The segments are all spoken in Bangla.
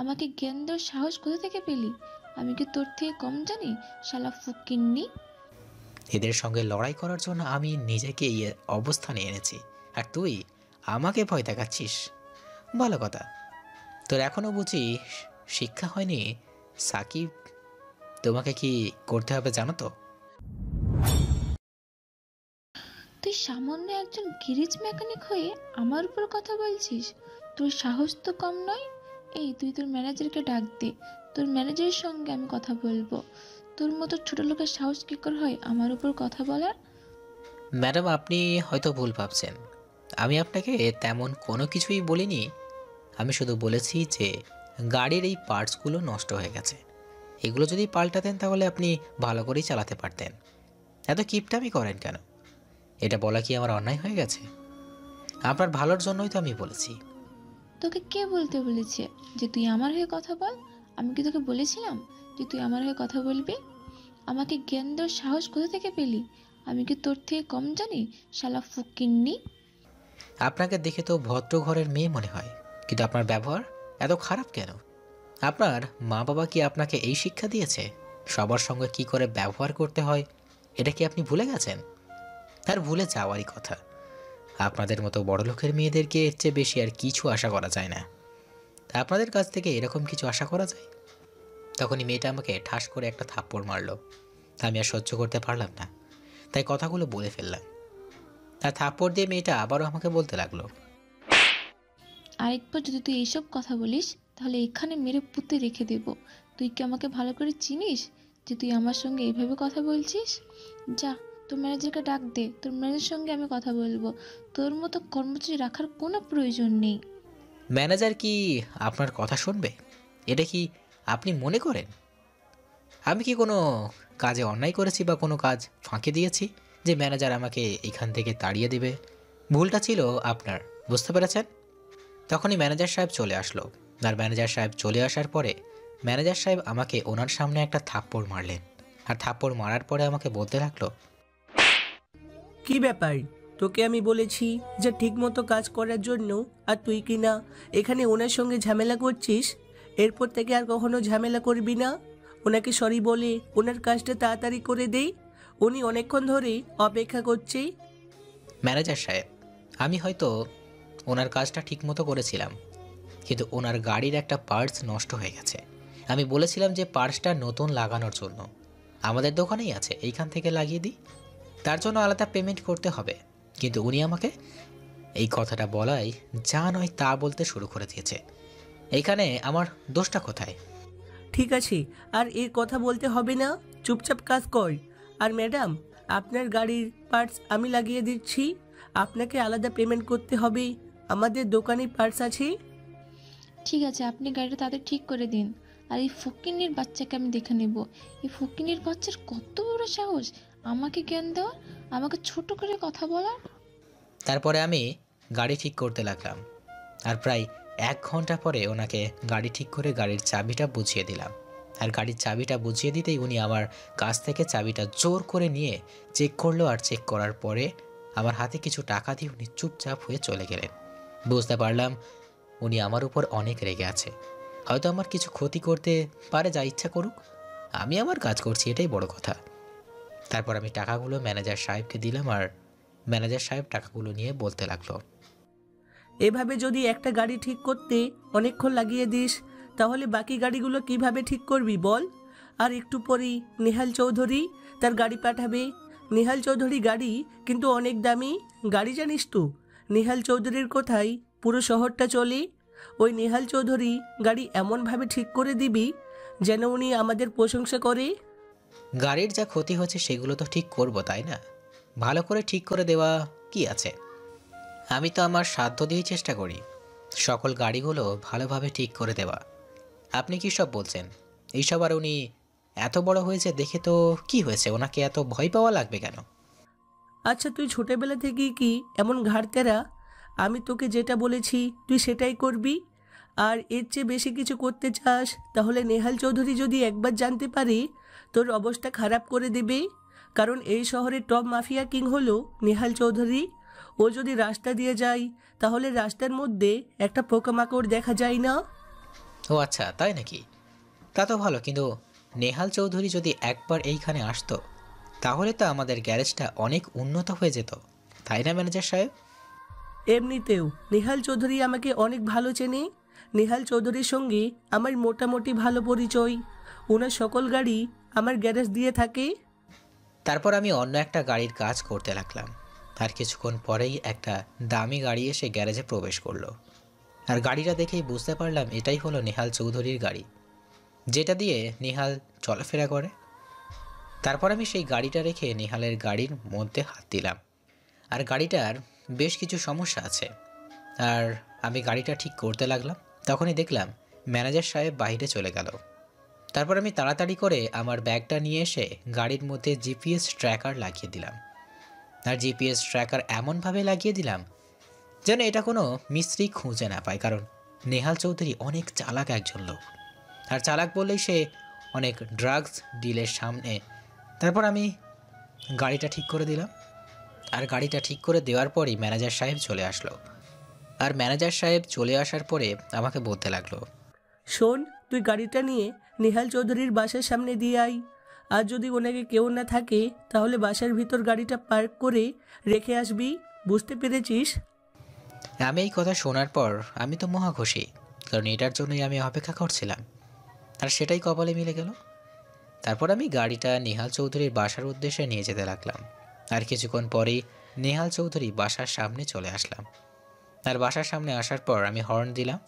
আমাকে জ্ঞান দেওয়ার সাহস কোথা থেকে পেলি? আমি কি তোর থেকে কম জানি, শালা ফুকিন্নি? এদের সঙ্গে লড়াই করার জন্য আমি নিজেকে এই অবস্থানে এনেছি, আর তুই আমাকে ভয় দেখাচ্ছিস? ভালো কথা। তোর এখনো বুঝি শিক্ষা হয়নি সাকিব? তোমাকে কি করতে হবে জানো তো? তুই সামান্য একজন গ্যারেজ মেকানিক হয়ে আমার উপর কথা বলছিস? তোর সাহস তো কম নয়। এই তুই তোর ম্যানেজারকে ডাক দে, তোর ম্যানেজারের সঙ্গে আমি কথা বলবো। তোর মতো ছোট লোকের সাহস কী করে হয় আমার উপর কথা বলার? ম্যাডাম, আপনি হয়তো ভুল ভাবছেন। আমি আপনাকে তেমন কোনো কিছুই বলিনি। আমি শুধু বলেছি যে গাড়ির এই পার্টসগুলো নষ্ট হয়ে গেছে, এগুলো যদি পাল্টাতেন তাহলে আপনি ভালো করেই চালাতে পারতেন। এত কিপটামি করেন কেন? এটা বলা কি আমার অন্যায় হয়ে গেছে? আপনার ভালোর জন্যই তো আমি বলেছি। তোকে কে বলতে বলেছে যে তুই আমার হয়ে কথা বল? আমি কি তোকে বলেছিলাম যে তুই আমার হয়ে কথা বলবি? আমাকে জ্ঞান দেওয়ার সাহস কোথা থেকে পেলি? আমি কি তোর থেকে কম জানি, শালা ফুকিন্নি? আপনাকে দেখে তো ভদ্র ঘরের মেয়ে মনে হয়, কিন্তু আপনার ব্যবহার এত খারাপ কেন? আপনার মা বাবা কি আপনাকে এই শিক্ষা দিয়েছে সবার সঙ্গে কি করে ব্যবহার করতে হয়? এটা কি আপনি ভুলে গেছেন? আর ভুলে যাওয়ারই কথা। আপনাদের মতো বড়লোকের মেয়েদেরকে এর চেয়ে বেশি আর কিছু আশা করা যায় না। আপনাদের কাছ থেকে এরকম কিছু আশা করা যায়? তখনই মেয়েটা আমাকে ঠাস করে একটা থাপ্পড় মারলো। আমি আর সহ্য করতে পারলাম না, তাই কথাগুলো বলে ফেললাম। আর থাপ্পড় দিয়ে মেয়েটা আবারও আমাকে বলতে লাগলো, আরেকবার যদি তুই এইসব কথা বলিস তাহলে এখানে মেরে পুঁতে রেখে দেব। তুই কি আমাকে ভালো করে চিনিস যে তুই আমার সঙ্গে এইভাবে কথা বলছিস? যা, তোর ম্যানেজারকে ডাক দে, তোর ম্যানেজারের সঙ্গে আমি কথা বলবো। তোর মতো কর্মচারী রাখার কোনো প্রয়োজন নেই। ম্যানেজার কি আপনার কথা শুনবে? এটা কি আপনি মনে করেন? আমি কি কোনো কাজে অন্যায় করেছি বা কোনো কাজ ফাঁকি দিয়েছি যে ম্যানেজার আমাকে এখান থেকে তাড়িয়ে দেবে? ভুলটা ছিল আপনার, বুঝতে পেরেছেন? তখনই ম্যানেজার সাহেব চলে আসলো। আর ম্যানেজার সাহেব চলে আসার পরে ম্যানেজার সাহেব আমাকে ওনার সামনে একটা থাপ্পড় মারলেন। আর থাপ্পড় মারার পরে আমাকে বলতে লাগলো, কি ব্যাপার? তোকে আমি বলেছি যে ঠিকমতো কাজ করার জন্য, আর তুই কি না এখানে ওনার সঙ্গে ঝামেলা করছিস? এরপর থেকে আর কখনো ঝামেলা করবি না। ওনাকে সরি বলে ওনার কাজটা তাড়াতাড়ি করে দেই। উনি অনেকক্ষণ ধরে অপেক্ষা করছে। ম্যানেজার সাহেব, আমি হয়তো ওনার কাজটা ঠিকমতো করেছিলাম, কিন্তু ওনার গাড়ির একটা পার্টস নষ্ট হয়ে গেছে। আমি বলেছিলাম যে পার্টসটা নতুন লাগানোর জন্য আমাদের দোকানেই আছে, এইখান থেকে লাগিয়ে দিই, তার জন্য আলাদা পেমেন্ট করতে হবে। কিন্তু উনি আমাকে এই কথাটা বলাই যা নয় তা বলতে শুরু করে দিয়েছে। এইখানে আমার দোষটা কোথায়? ঠিক আছে, আর এর কথা বলতে হবে না, চুপচাপ কাজ কর। আর ম্যাডাম, আপনার গাড়ির পার্টস আমি লাগিয়ে দিচ্ছি। আপনাকে আলাদা পেমেন্ট করতে হবে, আমাদের দোকানে পার্টস আছে। ঠিক আছে, আপনি গাড়িটা তাদের ঠিক করে দিন। আর এই ফকিন্নির বাচ্চাকে আমি দেখে নেব। এই ফকিন্নির বাচ্চার কত বড় সাহস আমাকে জ্ঞান দেওয়ার, আমাকে ছোট করে কথা বলার। তারপরে আমি গাড়ি ঠিক করতে লাগলাম। আর প্রায় 1 ঘন্টা পরে ওনাকে গাড়ি ঠিক করে গাড়ির চাবিটা বুঝিয়ে দিলাম। আর গাড়ির চাবিটা বুঝিয়ে দিতেই উনি আমার কাছ থেকে চাবিটা জোর করে নিয়ে চেক করলো। আর চেক করার পরে আমার হাতে কিছু টাকা দিয়ে উনি চুপচাপ হয়ে চলে গেলেন। বুঝতে পারলাম উনি আমার উপর অনেক রেগে আছে। হয়তো আমার কিছু ক্ষতি করতে পারে, যা ইচ্ছা করুক, আমি আমার কাজ করছি, এটাই বড় কথা। তারপর আমি টাকাগুলো ম্যানেজার সাহেবকে দিলাম। আর ম্যানেজার সাহেব টাকাগুলো নিয়ে বলতে লাগলো, এভাবে যদি একটা গাড়ি ঠিক করতে অনেকক্ষণ লাগিয়ে দিস, তাহলে বাকি গাড়িগুলো কিভাবে ঠিক করবি বল? আর একটু পরেই নেহাল চৌধুরী তার গাড়ি পাঠাবে। নেহাল চৌধুরী গাড়ি কিন্তু অনেক দামি গাড়ি, জানিস তো? নেহাল চৌধুরীর কোথায় পুরো শহরটা চলে। ওই নেহাল চৌধুরী গাড়ি এমনভাবে ঠিক করে দিবি যেন উনি আমাদের প্রশংসা করে। গাড়ির যা ক্ষতি হচ্ছে সেগুলো তো ঠিক করব, তাই না? ভালো করে ঠিক করে দেওয়া কি আছে? আমি তো আমার সাধ্য দিয়েই চেষ্টা করি সকল গাড়িগুলো ভালোভাবে ঠিক করে দেওয়া। আপনি কী সব বলছেন এইসব? আর উনি এত বড় হয়েছে দেখে তো কি হয়েছে, ওনাকে এত ভয় পাওয়া লাগবে কেন? আচ্ছা, তুই ছোটবেলা থেকেই কি এমন ঘাড়তেরা? আমি তোকে যেটা বলেছি তুই সেটাই করবি। আর এর চেয়ে বেশি কিছু করতে চাস তাহলে নেহাল চৌধুরী যদি একবার জানতে পারে, তোর অবস্থা খারাপ করে দেবে। কারণ এই শহরের টপ মাফিয়া কিং হলো নেহাল চৌধুরী। ও যদি রাস্তা দিয়ে যায় তাহলে রাস্তার মধ্যে একটা পোকামাকড় দেখা যায় না? ও আচ্ছা, তাই নাকি? তা তো ভালো, কিন্তু নেহাল চৌধুরী যদি একবার এইখানে আসতো তাহলে তো আমাদের গ্যারেজটা অনেক উন্নত হয়ে যেত, তাই না ম্যানেজার সাহেব? এমনিতেও নেহাল চৌধুরী আমাকে অনেক ভালো চেনে। নেহাল চৌধুরীর সঙ্গে আমার মোটামুটি ভালো পরিচয়। ওনার সকল গাড়ি আমার গ্যারেজ দিয়ে থাকে। তারপর আমি অন্য একটা গাড়ির কাজ করতে লাগলাম। আর কিছুক্ষণ পরেই একটা দামি গাড়ি এসে গ্যারেজে প্রবেশ করলো। আর গাড়িটা দেখেই বুঝতে পারলাম এটাই হলো নেহাল চৌধুরীর গাড়ি, যেটা দিয়ে নেহাল চলাফেরা করে। তারপর আমি সেই গাড়িটা রেখে নেহালের গাড়ির মধ্যে হাত দিলাম। আর গাড়িটার বেশ কিছু সমস্যা আছে, আর আমি গাড়িটা ঠিক করতে লাগলাম। তখনই দেখলাম ম্যানেজার সাহেব বাইরে চলে গেল। তারপর আমি তাড়াতাড়ি করে আমার ব্যাগটা নিয়ে এসে গাড়ির মধ্যে জিপিএস ট্র্যাকার লাগিয়ে দিলাম। আর জিপিএস ট্র্যাকার এমনভাবে লাগিয়ে দিলাম যেন এটা কোনো মিস্ত্রি খুঁজে না পায়, কারণ নেহাল চৌধুরী অনেক চালাক একজন লোক। আর চালাক বললেই সে অনেক ড্রাগস ডিলের সামনে। তারপর আমি গাড়িটা ঠিক করে দিলাম। আর গাড়িটা ঠিক করে দেওয়ার পরই ম্যানেজার সাহেব চলে আসলো। আর ম্যানেজার সাহেব চলে আসার পরে আমাকে বলতে লাগলো, শোন, তুই গাড়িটা নিয়ে নেহাল চৌধুরীর বাসার সামনে দিয়ে আয়। আর যদি ওনাকে কেউ না থাকে তাহলে বাসার ভিতর গাড়িটা পার্ক করে রেখে আসবি। বুঝতে পেরেছিস? আমি এই কথা শোনার পর আমি তো মহা খুশি, কারণ এটার জন্যই আমি অপেক্ষা করছিলাম। আর সেটাই কপালে মিলে গেল। তারপর আমি গাড়িটা নেহাল চৌধুরীর বাসার উদ্দেশ্যে নিয়ে যেতে লাগলাম। আর কিছুক্ষণ পরেই নেহাল চৌধুরী বাসার সামনে চলে আসলাম। আর বাসার সামনে আসার পর আমি হর্ন দিলাম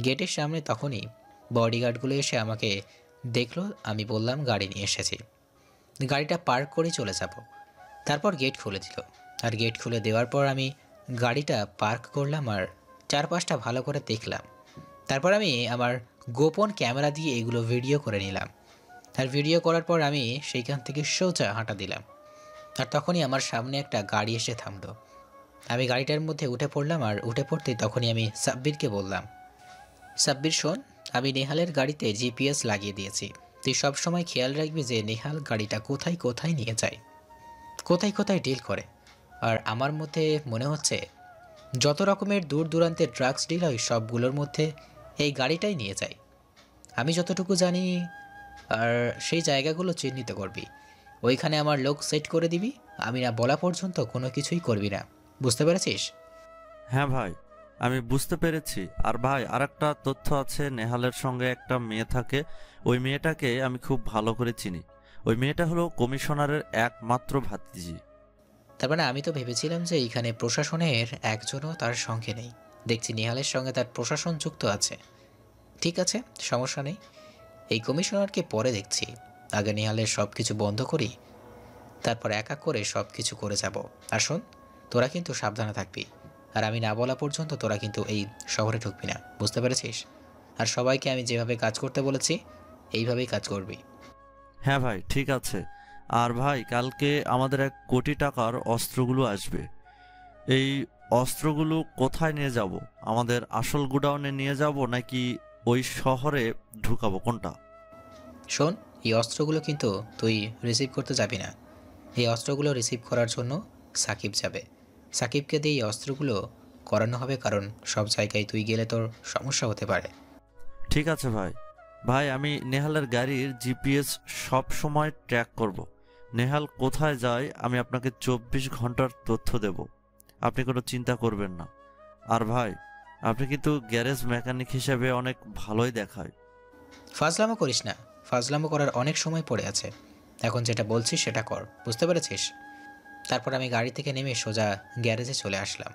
গেটের সামনে। তখনই বডিগার্ডগুলো এসে আমাকে দেখলো। আমি বললাম গাড়ি নিয়ে এসেছি, গাড়িটা পার্ক করে চলে যাব। তারপর গেট খুলে দিল। আর গেট খুলে দেওয়ার পর আমি গাড়িটা পার্ক করলাম আর চারপাশটা ভালো করে দেখলাম। তারপর আমি আমার গোপন ক্যামেরা দিয়ে এগুলো ভিডিও করে নিলাম। আর ভিডিও করার পর আমি সেইখান থেকে সোজা হাঁটা দিলাম। আর তখনই আমার সামনে একটা গাড়ি এসে থামলো। আমি গাড়িটার মধ্যে উঠে পড়লাম। আর উঠে পড়তেই তখনই আমি সাব্বিরকে বললাম, সাব্বির শোন, আমি নেহালের গাড়িতে জিপিএস লাগিয়ে দিয়েছি। তুই সবসময় খেয়াল রাখবি যে নেহাল গাড়িটা কোথায় কোথায় নিয়ে যায়, কোথায় কোথায় ডিল করে। আর আমার মধ্যে মনে হচ্ছে যত রকমের দূর দূরান্তের ড্রাগস ডিল হয় সবগুলোর মধ্যে এই গাড়িটাই নিয়ে যায়। আমি যতটুকু জানি, আর সেই জায়গাগুলো চিহ্নিত করবি। ওইখানে আমার লোক সেট করে দিবি। আমি না বলা পর্যন্ত কোনো কিছুই করবি না। বুঝতে পেরেছিস? হ্যাঁ ভাই, আমি বুঝতে পেরেছি। আর ভাই, আরেকটা তথ্য আছে, নেহালের সঙ্গে একটা মেয়ে থাকে। ওই মেয়েটাকে আমি খুব ভালো করে চিনি। ওই মেয়েটা হলো কমিশনারের একমাত্র ভাতিজি। তার মানে আমি তো ভেবেছিলাম যে এইখানে প্রশাসনের একজনও তার সঙ্গে নেই। দেখছি নেহালের সঙ্গে তার প্রশাসন যুক্ত আছে। ঠিক আছে, সমস্যা নেই। এই কমিশনারকে পরে দেখছি। আগে নেহালের সব কিছু বন্ধ করি, তারপর এক এক করে সব কিছু করে যাব। আর শোন, তোরা কিন্তু সাবধানে থাকবি। আর আমি না বলা পর্যন্ত তোরা কিন্তু এই শহরে ঢুকবি না। বুঝতে পেরেছিস? আর সবাইকে আমি যেভাবে কাজ করতে বলেছি এইভাবেই কাজ করবি। হ্যাঁ ভাই, ঠিক আছে। আর ভাই, কালকে আমাদের 1 কোটি টাকার অস্ত্রগুলো আসবে। এই অস্ত্রগুলো কোথায় নিয়ে যাব? আমাদের আসল গোডাউনে নিয়ে যাব নাকি ওই শহরে ঢুকাবো, কোনটা? শোন, এই অস্ত্রগুলো কিন্তু তুই রিসিভ করতে যাবি না। এই অস্ত্রগুলো রিসিভ করার জন্য সাকিব যাবে। সাকিবকে দিয়ে এই অস্ত্রগুলো করানো হবে, কারণ সব জায়গায় তুই গেলে তোর সমস্যা হতে পারে। ঠিক আছে ভাই। ভাই, আমি নেহালের গাড়ির জিপিএস সব সময় ট্র্যাক করব। নেহাল কোথায় যায় আমি আপনাকে 24 ঘন্টার তথ্য দেব। আপনি কোনো চিন্তা করবেন না। আর ভাই, আপনি কিন্তু গ্যারেজ মেকানিক হিসেবে অনেক ভালোই দেখায়। ফাজলামো করিস না। ফাজলামো করার অনেক সময় পড়ে আছে। এখন যেটা বলছিস সেটা কর। বুঝতে পেরেছিস? তারপর আমি গাড়ি থেকে নেমে সোজা গ্যারেজে চলে আসলাম।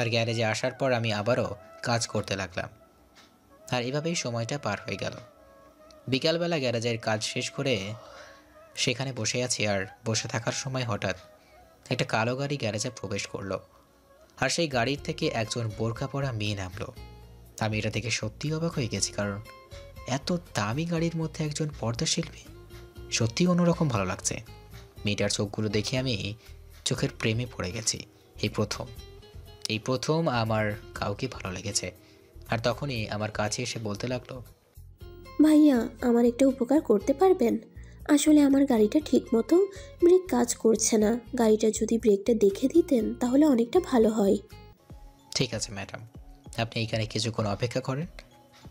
আর গ্যারেজে আসার পর আমি আবারও কাজ করতে লাগলাম। আর এভাবেই সময়টা পার হয়ে গেল। বিকালবেলা গ্যারেজের কাজ শেষ করে সেখানে বসে আছি। আর বসে থাকার সময় হঠাৎ একটা কালো গাড়ি গ্যারেজে প্রবেশ করলো। আর সেই গাড়ির থেকে একজন বোরকা পরা মেয়ে নামলো। আমি এটা দেখে সত্যিই অবাক হয়ে গেছি, কারণ এত দামি গাড়ির মধ্যে একজন পর্দাশিল্পী। সত্যিই অন্যরকম ভালো লাগছে। মেয়েটার চোখগুলো দেখে আমি চোখের প্রেমে পড়ে গেছি। এই প্রথম আমার কাউকে ভালো লেগেছে। আর তখনই আমার কাছে এসে বলতে লাগলো, ভাইয়া, আমার একটা উপকার করতে পারবেন? আসলে আমার গাড়িটা ঠিকমতো ব্রেক কাজ করছে না। গাড়িটা যদি ব্রেকটা দেখে দিতেন তাহলে অনেকটা ভালো হয়। ঠিক আছে ম্যাডাম, আপনি এখানে কিছুক্ষণ অপেক্ষা করেন,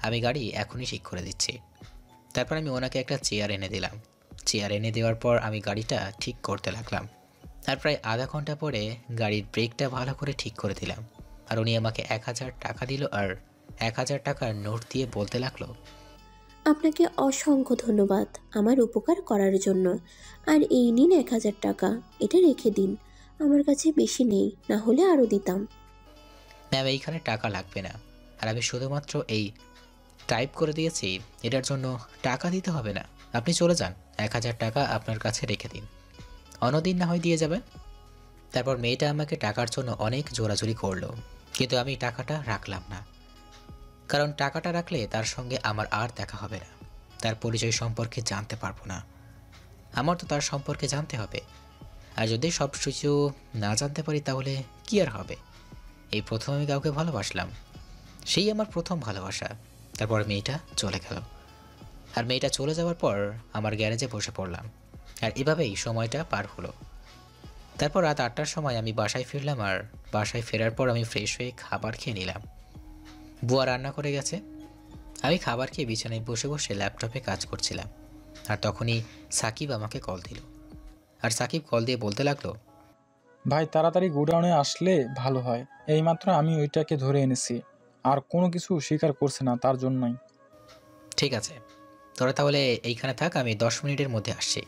আমি গাড়ি এখনই ঠিক করে দিচ্ছি। তারপর আমি ওনাকে একটা চেয়ার এনে দিলাম। চেয়ার এনে দেওয়ার পর আমি গাড়িটা ঠিক করতে লাগলাম। আর প্রায় আধা ঘন্টা পরে গাড়ির ব্রেকটা ভালো করে ঠিক করে দিলাম। আর উনি আমাকে 1000 টাকা দিল আর 1000 টাকার নোট দিয়ে বলতে লাগলো, আপনাকে অসংখ্য ধন্যবাদ আমার উপকার করার জন্য। আর এই নিন 1000 টাকা, এটা রেখে দিন। আমার কাছে বেশি নেই, না হলে আরও দিতাম। ম্যাম এইখানে টাকা লাগবে না, আর আমি শুধুমাত্র এই টাইপ করে দিয়েছি, এটার জন্য টাকা দিতে হবে না। আপনি চলে যান, 1000 টাকা আপনার কাছে রেখে দিন, অন্যদিন না হয় দিয়ে যাবেন। তারপর মেয়েটা আমাকে টাকার জন্য অনেক জোরাজুরি করলো, কিন্তু আমি টাকাটা রাখলাম না। কারণ টাকাটা রাখলে তার সঙ্গে আমার আর দেখা হবে না, তার পরিচয় সম্পর্কে জানতে পারবো না। আমার তো তার সম্পর্কে জানতে হবে, আর যদি সব কিছু না জানতে পারি তাহলে কি আর হবে। এই প্রথম আমি কাউকে ভালোবাসলাম, সেই আমার প্রথম ভালোবাসা। তারপর মেয়েটা চলে গেল, আর মেয়েটা চলে যাওয়ার পর আমার গ্যারেজে বসে পড়লাম, আর এভাবেই সময়টা পার হলো। তারপর রাত 8টার সময় আমি বাসায় ফিরলাম, আর বাসায় ফেরার পর আমি ফ্রেশ হয়ে খাবার খেয়ে নিলাম। বুয়া রান্না করে গেছে। আমি খাবার খেয়ে বিছানায় বসে বসে ল্যাপটপে কাজ করছিলাম, আর তখনই সাকিব আমাকে কল দিল। আর সাকিব কল দিয়ে বলতে লাগলো, ভাই তাড়াতাড়ি গোডাউনে আসলে ভালো হয়, এইমাত্র আমি ওইটাকে ধরে এনেছি, আর কোনো কিছু স্বীকার করছে না, তার জন্যই। ঠিক আছে, তোরা তাহলে এইখানে থাক, আমি 10 মিনিটের মধ্যে আসছি।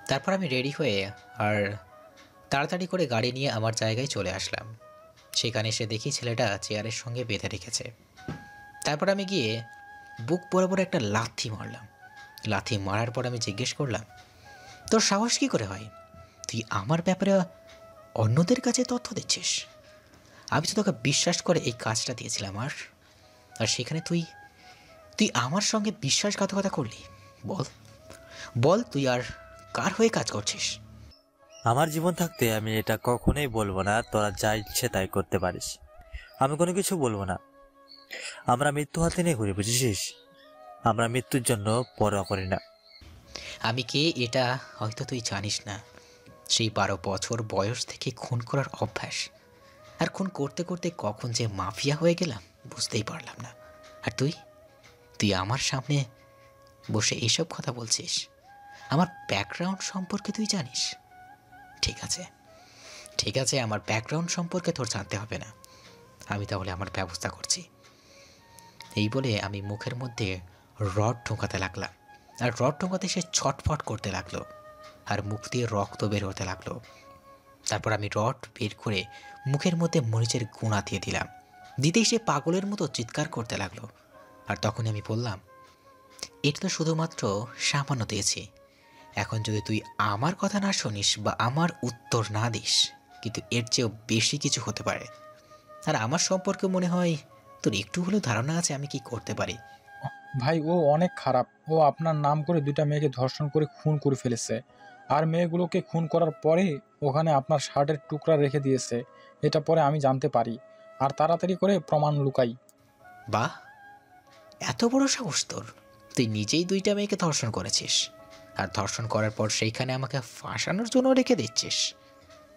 তারপর আমি রেডি হয়ে আর তাড়াতাড়ি করে গাড়ি নিয়ে আমার জায়গায় চলে আসলাম। সেখানে এসে দেখি ছেলেটা চেয়ারের সঙ্গে বেঁধে রেখেছে। তারপর আমি গিয়ে বুক বরাবর একটা লাথি মারলাম। লাথি মারার পর আমি জিজ্ঞেস করলাম, তোর সাহস কী করে হয়? তুই আমার ব্যাপারে অন্যদের কাছে তথ্য দিচ্ছিস? আমি তো তোকে বিশ্বাস করে এই কাজটা দিয়েছিলাম, আর সেখানে তুই তুই আমার সঙ্গে বিশ্বাসঘাতকতা করলি। বল বল, তুই আর কার হয়ে কাজ করছিস? আমার জীবন থাকতে আমি এটা কখনোই বলবো না, তোরা যা ইচ্ছে তাই করতে পারিস, আমি কোনো কিছু বলবো না। আমরা মৃত্যু হাতে নিয়ে ঘুরে, বুঝেছিস? আমরা মৃত্যুর জন্য পরোয়া করি না। আমি কে এটা হয়তো তুই জানিস না। সেই 12 বছর বয়স থেকে খুন করার অভ্যাস, আর খুন করতে করতে কখন যে মাফিয়া হয়ে গেলাম বুঝতেই পারলাম না। আর তুই তুই আমার সামনে বসে এইসব কথা বলছিস? আমার ব্যাকগ্রাউন্ড সম্পর্কে তুই জানিস? ঠিক আছে ঠিক আছে, আমার ব্যাকগ্রাউন্ড সম্পর্কে তোর জানতে হবে না, আমি তাহলে আমার ব্যবস্থা করছি। এই বলে আমি মুখের মধ্যে রড ঢোকাতে লাগলাম, আর রড ঢোকাতে সে ছটফট করতে লাগলো, আর মুখ দিয়ে রক্ত বের হতে লাগলো। তারপর আমি রড বের করে মুখের মধ্যে মরিচের গুঁড়া দিয়ে দিলাম। দিতেই সে পাগলের মতো চিৎকার করতে লাগলো। আর তখন আমি বললাম, এটা তো শুধুমাত্র সামান্য দিয়েছি, এখন যদি তুই আমার কথা না শুনিস বা আমার উত্তর না দিস, কিন্তু এর চেয়েও বেশি কিছু হতে পারে। আর আমার সম্পর্কে মনে হয় তোর একটু হলেও ধারণা আছে আমি কি করতে পারি। ভাই ও অনেক খারাপ, ও আপনার নাম করে 2টা মেয়েকে ধর্ষণ করে খুন করে ফেলেছে, আর মেয়েগুলোকে খুন করার পরে ওখানে আপনার শার্টের টুকরা রেখে দিয়েছে, এটা পরে আমি জানতে পারি, আর তাড়াতাড়ি করে প্রমাণ লুকাই। বাহ, এত বড় সাহস তোর! তুই নিজেই 2টা মেয়েকে ধর্ষণ করেছিস, আর ধর্ষণ করার পর সেইখানে আমাকে ফাঁসানোর জন্য রেখে দিচ্ছিস।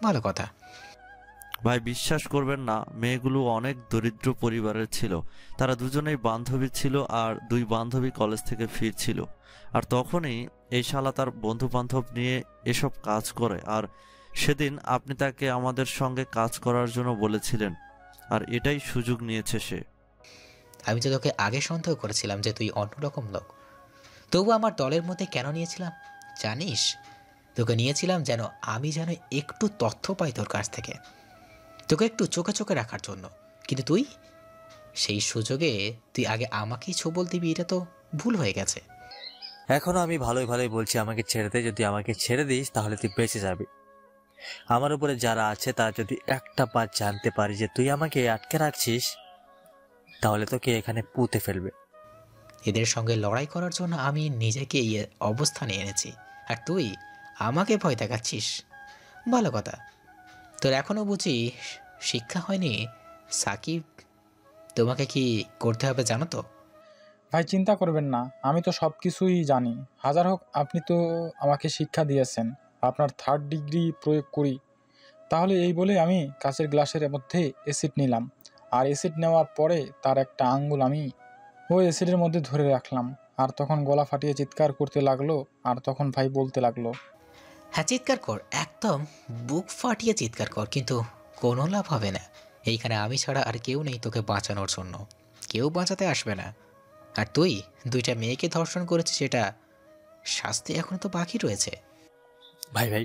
ভালো কথা। ভাই বিশ্বাস করবেন না, মেয়েগুলো অনেক দরিদ্র পরিবারের ছিল। তারা দুজনেই বান্ধবী ছিল, আর 2 বান্ধবী কলেজ থেকে ফিরছিল। আর তখনই এই শালা তার বন্ধু বান্ধব নিয়ে এসব কাজ করে, আর সেদিন আপনি তাকে আমাদের সঙ্গে কাজ করার জন্য বলেছিলেন, আর এটাই সুযোগ নিয়েছে সে। আমি তো তোকে আগে সন্দেহ করেছিলাম যে তুই অন্যরকম লোক, তবু আমার দলের মধ্যে কেন নিয়েছিলাম জানিস? তোকে নিয়েছিলাম যেন আমি যেন একটু তথ্য পাই তোর কাছ থেকে, তোকে একটু চোখে চোখে রাখার জন্য। কিন্তু তুই সেই সুযোগে তুই আগে আমাকেই ছোবল দিবি, এটা তো ভুল হয়ে গেছে। এখনো আমি ভালোই ভালোই বলছি, আমাকে ছেড়ে দে। যদি আমাকে ছেড়ে দিস তাহলে তুই বেঁচে যাবি। আমার উপরে যারা আছে তারা যদি একটা বার জানতে পারি যে তুই আমাকে আটকে রাখছিস, তাহলে তোকে এখানে পুঁতে ফেলবে। এদের সঙ্গে লড়াই করার জন্য আমি নিজেকে এই অবস্থানে এনেছি, আর তুই আমাকে ভয় দেখাচ্ছিস? ভালো কথা। তোর এখনও বুঝি শিক্ষা হয়নি সাকিব? তোমাকে কি করতে হবে জানো তো? ভাই চিন্তা করবেন না, আমি তো সব কিছুই জানি। হাজার হোক আপনি তো আমাকে শিক্ষা দিয়েছেন, আপনার 3rd ডিগ্রি প্রয়োগ করি। তাহলে এই বলে আমি কাচের গ্লাসের মধ্যে অ্যাসিড নিলাম, আর অ্যাসিড নেওয়ার পরে তার একটা আঙ্গুল আমি ওই অ্যাসিডের মধ্যে ধরে রাখলাম। আর তখন গলা ফাটিয়ে চিৎকার করতে লাগলো। আর তখন ভাই বলতে লাগলো, হ্যাঁ, চিৎকার কর, একদম বুক ফাটিয়ে চিৎকার কর, কিন্তু কোনো লাভ হবে না। এইখানে আমি ছাড়া আর কেউ নেই তোকে বাঁচানোর জন্য, কেউ বাঁচাতে আসবে না। আর তুই 2টা মেয়েকে ধর্ষণ করেছিস, সেটা শাস্তি এখনো তো বাকি রয়েছে। ভাই ভাই,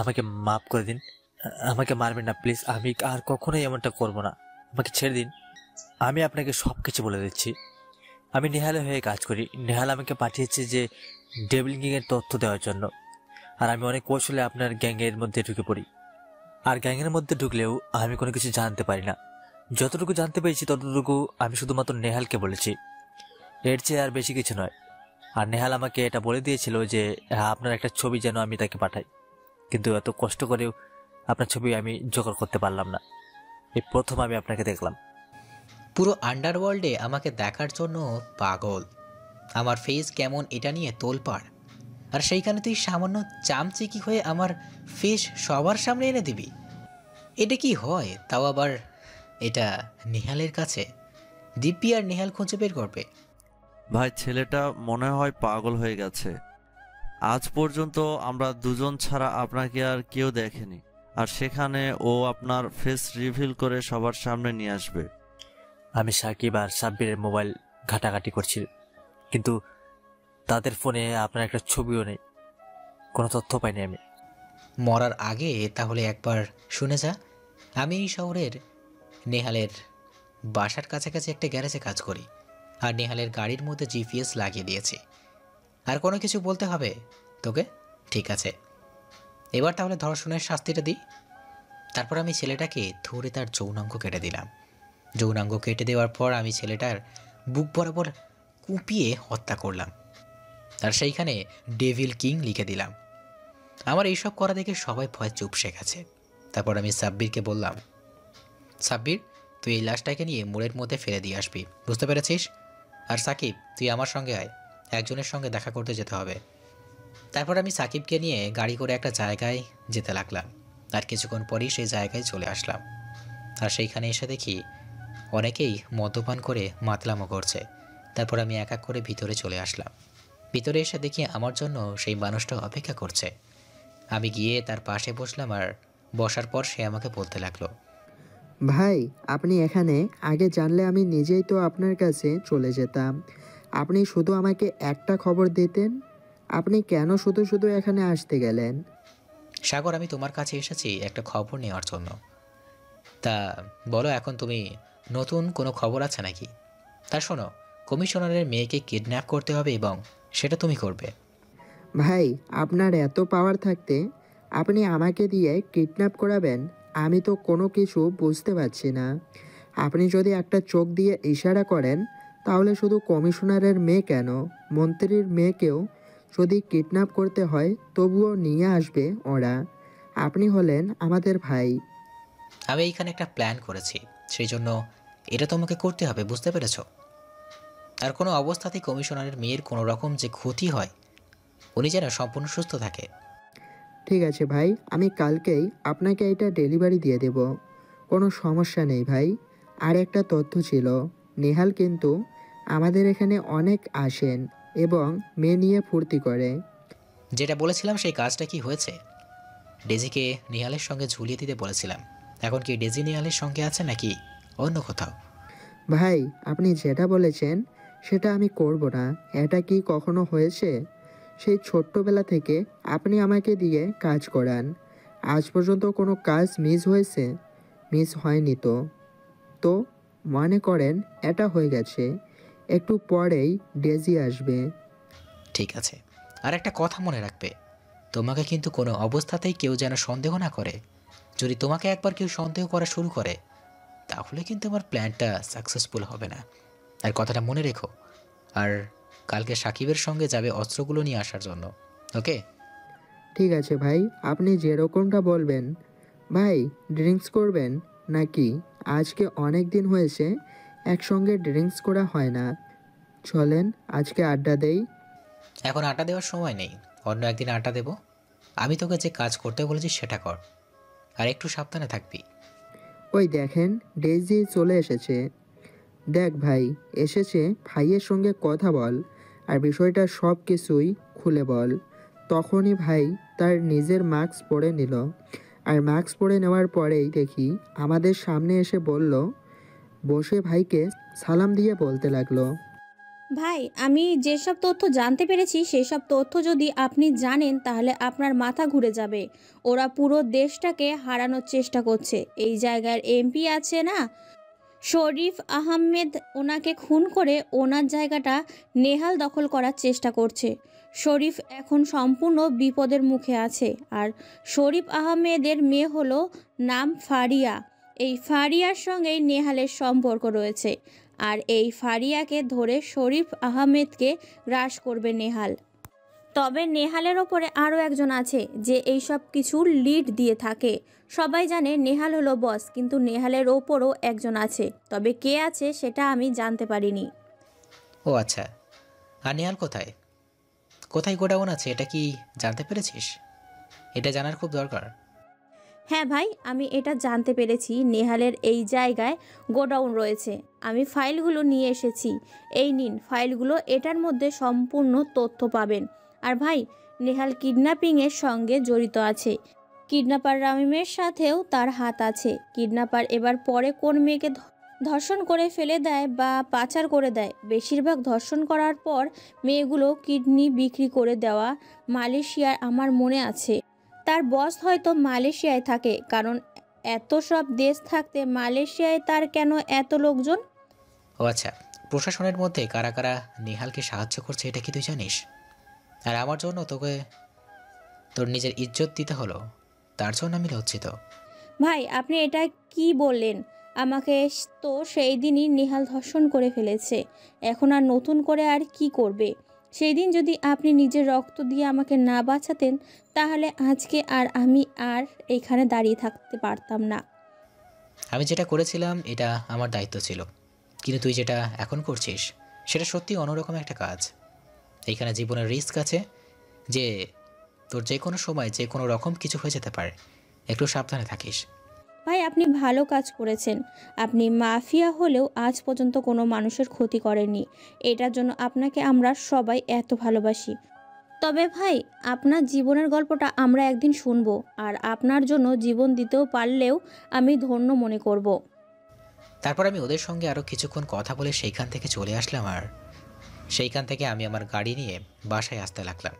আমাকে মাফ করে দিন, আমাকে মারবেন না প্লিজ, আমি আর কখনোই এমনটা করব না, আমাকে ছেড়ে দিন। আমি আপনাকে সব কিছু বলে দিচ্ছি। আমি নেহালের হয়ে কাজ করি। নেহাল আমাকে পাঠিয়েছে যে ডেভিল গ্যাংয়ের তথ্য দেওয়ার জন্য। আর আমি অনেক কৌশলে আপনার গ্যাংয়ের মধ্যে ঢুকে পড়ি। আর গ্যাংয়ের মধ্যে ঢুকলেও আমি কোনো কিছু জানতে পারি না। যতটুকু জানতে পেরেছি ততটুকু আমি শুধুমাত্র নেহালকে বলেছি, এর চেয়ে আর বেশি কিছু নয়। আর নেহাল আমাকে এটা বলে দিয়েছিল যে আপনার একটা ছবি যেন আমি তাকে পাঠাই, কিন্তু এত কষ্ট করেও আপনার ছবি আমি জোগাড় করতে পারলাম না। এই প্রথম আমি আপনাকে দেখলাম। পুরো আন্ডারওয়ার্ল্ডে আমাকে দেখার জন্য পাগল, আমার ফেস কেমন এটা নিয়ে তোলপাড়। আর সেইখানে তুই সামান্য চামচিকি হয়ে আমার ফেস সবার সামনে এনে দিবি? এটা কি হয়? তাও আবার এটা নেহালের কাছে? দিব্যি আর নেহাল খুঁজে বের করবে। ভাই, ছেলেটা মনে হয় পাগল হয়ে গেছে। আজ পর্যন্ত আমরা দুজন ছাড়া আপনাকে আর কেউ দেখেনি, আর সেখানে ও আপনার ফেস রিভিল করে সবার সামনে নিয়ে আসবে। আমি সাকিব আর সাব্বিরের মোবাইল ঘাটাঘাটি করছি, কিন্তু তাদের ফোনে আপনার একটা ছবিও নেই, কোনো তথ্য পাইনি আমি। মরার আগে তাহলে একবার শুনে যা, আমি এই শহরের নেহালের বাসার কাছাকাছি একটা গ্যারেজে কাজ করি, আর নেহালের গাড়ির মধ্যে জিপিএস লাগিয়ে দিয়েছি। আর কোনো কিছু বলতে হবে তোকে? ঠিক আছে, এবার তাহলে ধর্ষণের শাস্তিটা দিই। তারপর আমি ছেলেটাকে ধরে তার যৌনাঙ্গ কেটে দিলাম। যৌনাঙ্গ কেটে দেওয়ার পর আমি ছেলেটার বুক বরাবর কুপিয়ে হত্যা করলাম, আর সেইখানে ডেভিল কিং লিখে দিলাম। আমার এইসব করা দেখে সবাই ভয় চুপসে গেছে। তারপর আমি সাব্বিরকে বললাম, সাব্বির, তুই এই লাশটাকে নিয়ে মোড়ের মধ্যে ফেলে দিয়ে আসবি, বুঝতে পেরেছিস? আর সাকিব, তুই আমার সঙ্গে আয়, একজনের সঙ্গে দেখা করতে যেতে হবে। তারপর আমি সাকিবকে নিয়ে গাড়ি করে একটা জায়গায় যেতে লাগলাম, আর কিছুক্ষণ পরেই সেই জায়গায় চলে আসলাম। আর সেইখানে এসে দেখি অনেকেই মদ্যপান করে মাতলামো করছে। তারপর আমি এক এক করে ভিতরে চলে আসলাম। ভিতরে এসে দেখি আমার জন্য সেই মানুষটা অপেক্ষা করছে। আমি গিয়ে তার পাশে বসলাম, আর বসার পর সে আমাকে বলতে লাগলো, ভাই, আপনি এখানে, আগে জানলে আমি নিজেই তো আপনার কাছে চলে যেতাম। আপনি শুধু আমাকে একটা খবর দিতেন। আপনি কেন শুধু শুধু এখানে আসতে গেলেন? সাগর, আমি তোমার কাছে এসেছি একটা খবর নেওয়ার জন্য। তা বলো, এখন তুমি নতুন কোনো খবর আছে নাকি? তা শোনো, কমিশনারের মেয়েকে কিডন্যাপ করতে হবে এবং সেটা তুমি করবে। ভাই, আপনার এত পাওয়ার থাকতে আপনি আমাকে দিয়ে কিডন্যাপ করাবেন? আমি তো কোনো কিছু বুঝতে পারছি না। আপনি যদি একটা চোখ দিয়ে ইশারা করেন, তাহলে শুধু কমিশনারের মেয়ে কেন, মন্ত্রীর মেয়েকেও যদি কিডন্যাপ করতে হয় তবুও নিয়ে আসবে ওরা। আপনি হলেন আমাদের ভাই। আমি এইখানে একটা প্ল্যান করেছি, সেই জন্য এটা তোমাকে করতে হবে, বুঝতে পেরেছ? আর কোনো অবস্থাতেই কমিশনারের মেয়ের কোনো রকম যে ক্ষতি হয়, উনি যেন সম্পূর্ণ সুস্থ থাকে। ঠিক আছে ভাই, আমি কালকেই আপনাকে এটা ডেলিভারি দিয়ে দেব, কোনো সমস্যা নেই ভাই। আর একটা তথ্য ছিল, নেহাল কিন্তু আমাদের এখানে অনেক আসেন এবং মেয়ে নিয়ে ফুর্তি করে। যেটা বলেছিলাম সেই কাজটা কি হয়েছে? ডেজিকে নিহালের সঙ্গে ঝুলিয়ে দিতে বলেছিলাম, এখন কি ডেজি নিহালের সঙ্গে আছে নাকি অন্য কোথাও? ভাই, আপনি যেটা বলেছেন সেটা আমি করব না। এটা কি কখনো হয়েছে? সেই ছোট্টবেলা থেকে আপনি আমাকে দিয়ে কাজ করান, আজ পর্যন্ত কোনো কাজ মিস হয়েছে? মিস হয়নি তো। তো মনে করেন এটা হয়ে গেছে, একটু পরেই ডেজি আসবে। ঠিক আছে, আর একটা কথা মনে রাখবে, তোমাকে কিন্তু কোনো অবস্থাতেই কেউ যেন সন্দেহ না করে। যদি তোমাকে একবার কেউ সন্দেহ করা শুরু করে, তাহলে কিন্তু আমার প্ল্যানটা সাকসেসফুল হবে না। আর কথাটা মনে রেখো। আর কালকে সাকিবের সঙ্গে যাবে অস্ত্রগুলো নিয়ে আসার জন্য, ওকে? ঠিক আছে ভাই, আপনি যেরকমটা বলবেন। ভাই, ড্রিঙ্কস করবেন নাকি? আজকে অনেক দিন হয়েছে একসঙ্গে ড্রিঙ্কস করা হয় না। চলেন আজকে আড্ডা দেই। এখন আটা দেওয়ার সময় নেই, অন্য একদিন আটা দেবো। আমি তোকে যে কাজ করতে বলেছি সেটা কর, আর একটু সাবধানে থাকবি। ওই দেখেন, ডেইজি চলে এসেছে। দেখ ভাই, এসেছে, ভাইয়ের সঙ্গে কথা বল আর বিষয়টা সব কিছুই খুলে বল। তখনই ভাই তার নিজের মাস্ক পরে নিল, আর মাস্ক পরে নেওয়ার পরেই দেখি আমাদের সামনে এসে বলল, বসে ভাইকে সালাম দিয়ে বলতে লাগলো, ভাই, আমি যেসব তথ্য জানতে পেরেছি সেসব তথ্য যদি আপনি জানেন তাহলে আপনার মাথা ঘুরে যাবে। ওরা পুরো দেশটাকে হারানোর চেষ্টা করছে। এই জায়গার এমপি আছে না, শরীফ আহমেদ, ওনাকে খুন করে ওনার জায়গাটা নেহাল দখল করার চেষ্টা করছে। শরীফ এখন সম্পূর্ণ বিপদের মুখে আছে। আর শরীফ আহমেদের মেয়ে হলো নাম ফারিয়া। এই ফারিয়ার সঙ্গেই নেহালের সম্পর্ক রয়েছে। আর এই ফারিয়াকে ধরে শরীফ আহমেদকে গ্রাস করবে নেহাল। তবে নেহালের ওপরে আরও একজন আছে যে এই সব কিছুর লিড দিয়ে থাকে। সবাই জানে নেহাল হলো বস, কিন্তু নেহালের ওপরও একজন আছে। তবে কে আছে সেটা আমি জানতে পারিনি। ও আচ্ছা, আর নেহাল কোথায় কোথায় গোডাউন আছে এটা কি জানতে পেরেছিস? এটা জানার খুব দরকার। হ্যাঁ ভাই, আমি এটা জানতে পেরেছি। নেহালের এই জায়গায় গোডাউন রয়েছে। আমি ফাইলগুলো নিয়ে এসেছি। এই নিন ফাইলগুলো, এটার মধ্যে সম্পূর্ণ তথ্য পাবেন। আর ভাই, নেহাল কিডন্যাপিংয়ের সঙ্গে জড়িত আছে। কিডন্যাপার রামিমের সাথেও তার হাত আছে। কিডন্যাপার এবার পরে কোন মেয়েকে ধর্ষণ করে ফেলে দেয় বা পাচার করে দেয়, বেশিরভাগ ধর্ষণ করার পর মেয়েগুলো কিডনি বিক্রি করে দেওয়া মালয়েশিয়ার আমার মনে আছে। তার বস হয়তো মালয়েশিয়ায় থাকে, কারণ এত সব দেশ থাকতে মালয়েশিয়ায় তার কেন এত লোকজন? ও আচ্ছা, প্রশাসনের মধ্যে কারা কারা নেহালকে সাহায্য করছে এটা কি তুই জানিস? আর আমার জন্য তোকে তোর নিজের ইজ্জত দিতে হলো, তার জন্য আমি লজ্জিত। ভাই, আপনি এটা কি বললেন? আমাকে তো সেই দিনই নেহাল ধর্ষণ করে ফেলেছে। এখন আর নতুন করে আর কি করবে? সেই দিন যদি আপনি নিজের রক্ত দিয়ে আমাকে না বাঁচাতেন তাহলে আজকে আমি আর এখানে দাঁড়িয়ে থাকতে পারতাম না। আমি যেটা করেছিলাম এটা আমার দায়িত্ব ছিল, কিন্তু তুই যেটা এখন করছিস সেটা সত্যি অন্যরকম একটা কাজ। এইখানে জীবনের রিস্ক আছে, যে তোর যে কোনো সময় যে কোনো রকম কিছু হয়ে যেতে পারে। একটু সাবধানে থাকিস। ভাই, আপনি ভালো কাজ করেছেন। আপনি মাফিয়া হলেও আজ পর্যন্ত কোনো মানুষের ক্ষতি করেননি। এটার জন্য আপনাকে আমরা সবাই এত ভালোবাসি। তবে ভাই, আপনার জীবনের গল্পটা আমরা একদিন শুনবো, আর আপনার জন্য জীবন দিতেও পারলেও আমি ধন্য মনে করব। তারপর আমি ওদের সঙ্গে আরও কিছুক্ষণ কথা বলে সেইখান থেকে চলে আসলাম। আর সেইখান থেকে আমি আমার গাড়ি নিয়ে বাসায় আসতে লাগলাম।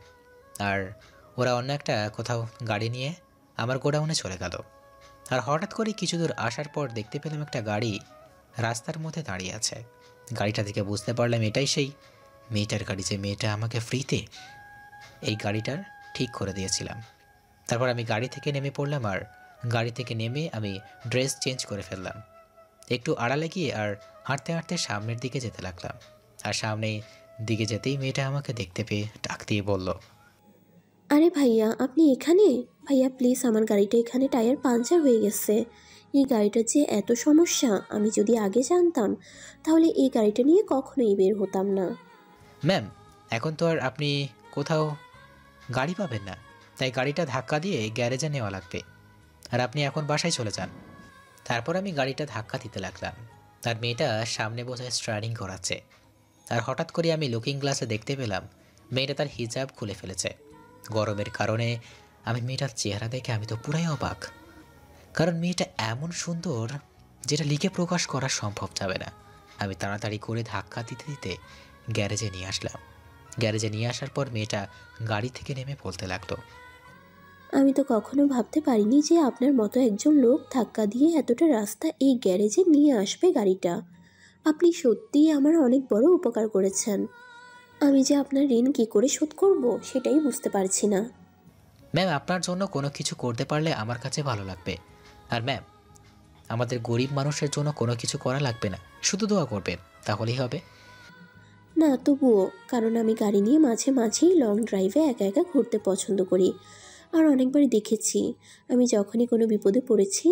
আর ওরা অন্য একটা কোথাও গাড়ি নিয়ে আমার গোডাউনে চলে গেল। আর হঠাৎ করে কিছু দূর আসার পর দেখতে পেলাম একটা গাড়ি রাস্তার মধ্যে দাঁড়িয়ে আছে। গাড়িটা থেকে বুঝতে পারলাম এটাই সেই মেয়েটার গাড়ি, যে মেয়েটা আমাকে ফ্রিতে এই গাড়িটার ঠিক করে দিয়েছিলাম। তারপর আমি গাড়ি থেকে নেমে পড়লাম। আর গাড়ি থেকে নেমে আমি ড্রেস চেঞ্জ করে ফেললাম, একটু আড়ালে গিয়ে আর হাঁটতে হাঁটতে সামনের দিকে যেতে লাগলাম। আর সামনের দিকে যেতেই মেয়েটা আমাকে দেখতে পেয়ে ডাক দিয়ে বলল, আরে ভাইয়া, আপনি এখানে? ভাইয়া প্লিজ, আমার গাড়িটা এখানে টায়ার পাঞ্চার হয়ে গেছে। এই গাড়িটার যে এত সমস্যা, আমি যদি আগে জানতাম তাহলে এই গাড়িটা নিয়ে কখনোই বের হতাম না। ম্যাম, এখন তো আর আপনি কোথাও গাড়ি পাবেন না, তাই গাড়িটা ধাক্কা দিয়ে গ্যারেজে নেওয়া লাগবে। আর আপনি এখন বাসায় চলে যান। তারপর আমি গাড়িটা ধাক্কা দিতে লাগলাম। আর মেয়েটা সামনে বসে স্টার্টিং করাচ্ছে। আর হঠাৎ করে আমি লুকিং গ্লাসে দেখতে পেলাম মেয়েটা তার হিজাব খুলে ফেলেছে। গরমের কারণে আমি মেয়েটার চেহারা দেখে আমি তো পুরাই অবাক, কারণ মেয়েটা এমন সুন্দর যেটা লিখে প্রকাশ করা সম্ভব যাবে না। আমি তাড়াতাড়ি করে ধাক্কা দিতে দিতে গ্যারেজে নিয়ে আসলাম। গ্যারেজে নিয়ে আসার পর মেয়েটা গাড়ি থেকে নেমে বলতে লাগলো, আমি তো কখনো ভাবতে পারিনি যে আপনার মতো একজন লোক ধাক্কা দিয়ে এতটা রাস্তা এই গ্যারেজে নিয়ে আসবে গাড়িটা। আপনি সত্যিই আমার অনেক বড় উপকার করেছেন। আমি যে আপনার ঋণ কী করে শোধ করব সেটাই বুঝতে পারছি না। ম্যাম, আপনার জন্য কোনো কিছু করতে পারলে আমার কাছে ভালো লাগবে। আর ম্যাম, আমাদের গরিব মানুষের জন্য কোনো কিছু করা লাগবে না, শুধু দোয়া করবেন, তাহলেই হবে। না তবুও, কারণ আমি গাড়ি নিয়ে মাঝে মাঝেই লং ড্রাইভে একা একা ঘুরতে পছন্দ করি। আর অনেকবারই দেখেছি আমি যখনই কোনো বিপদে পড়েছি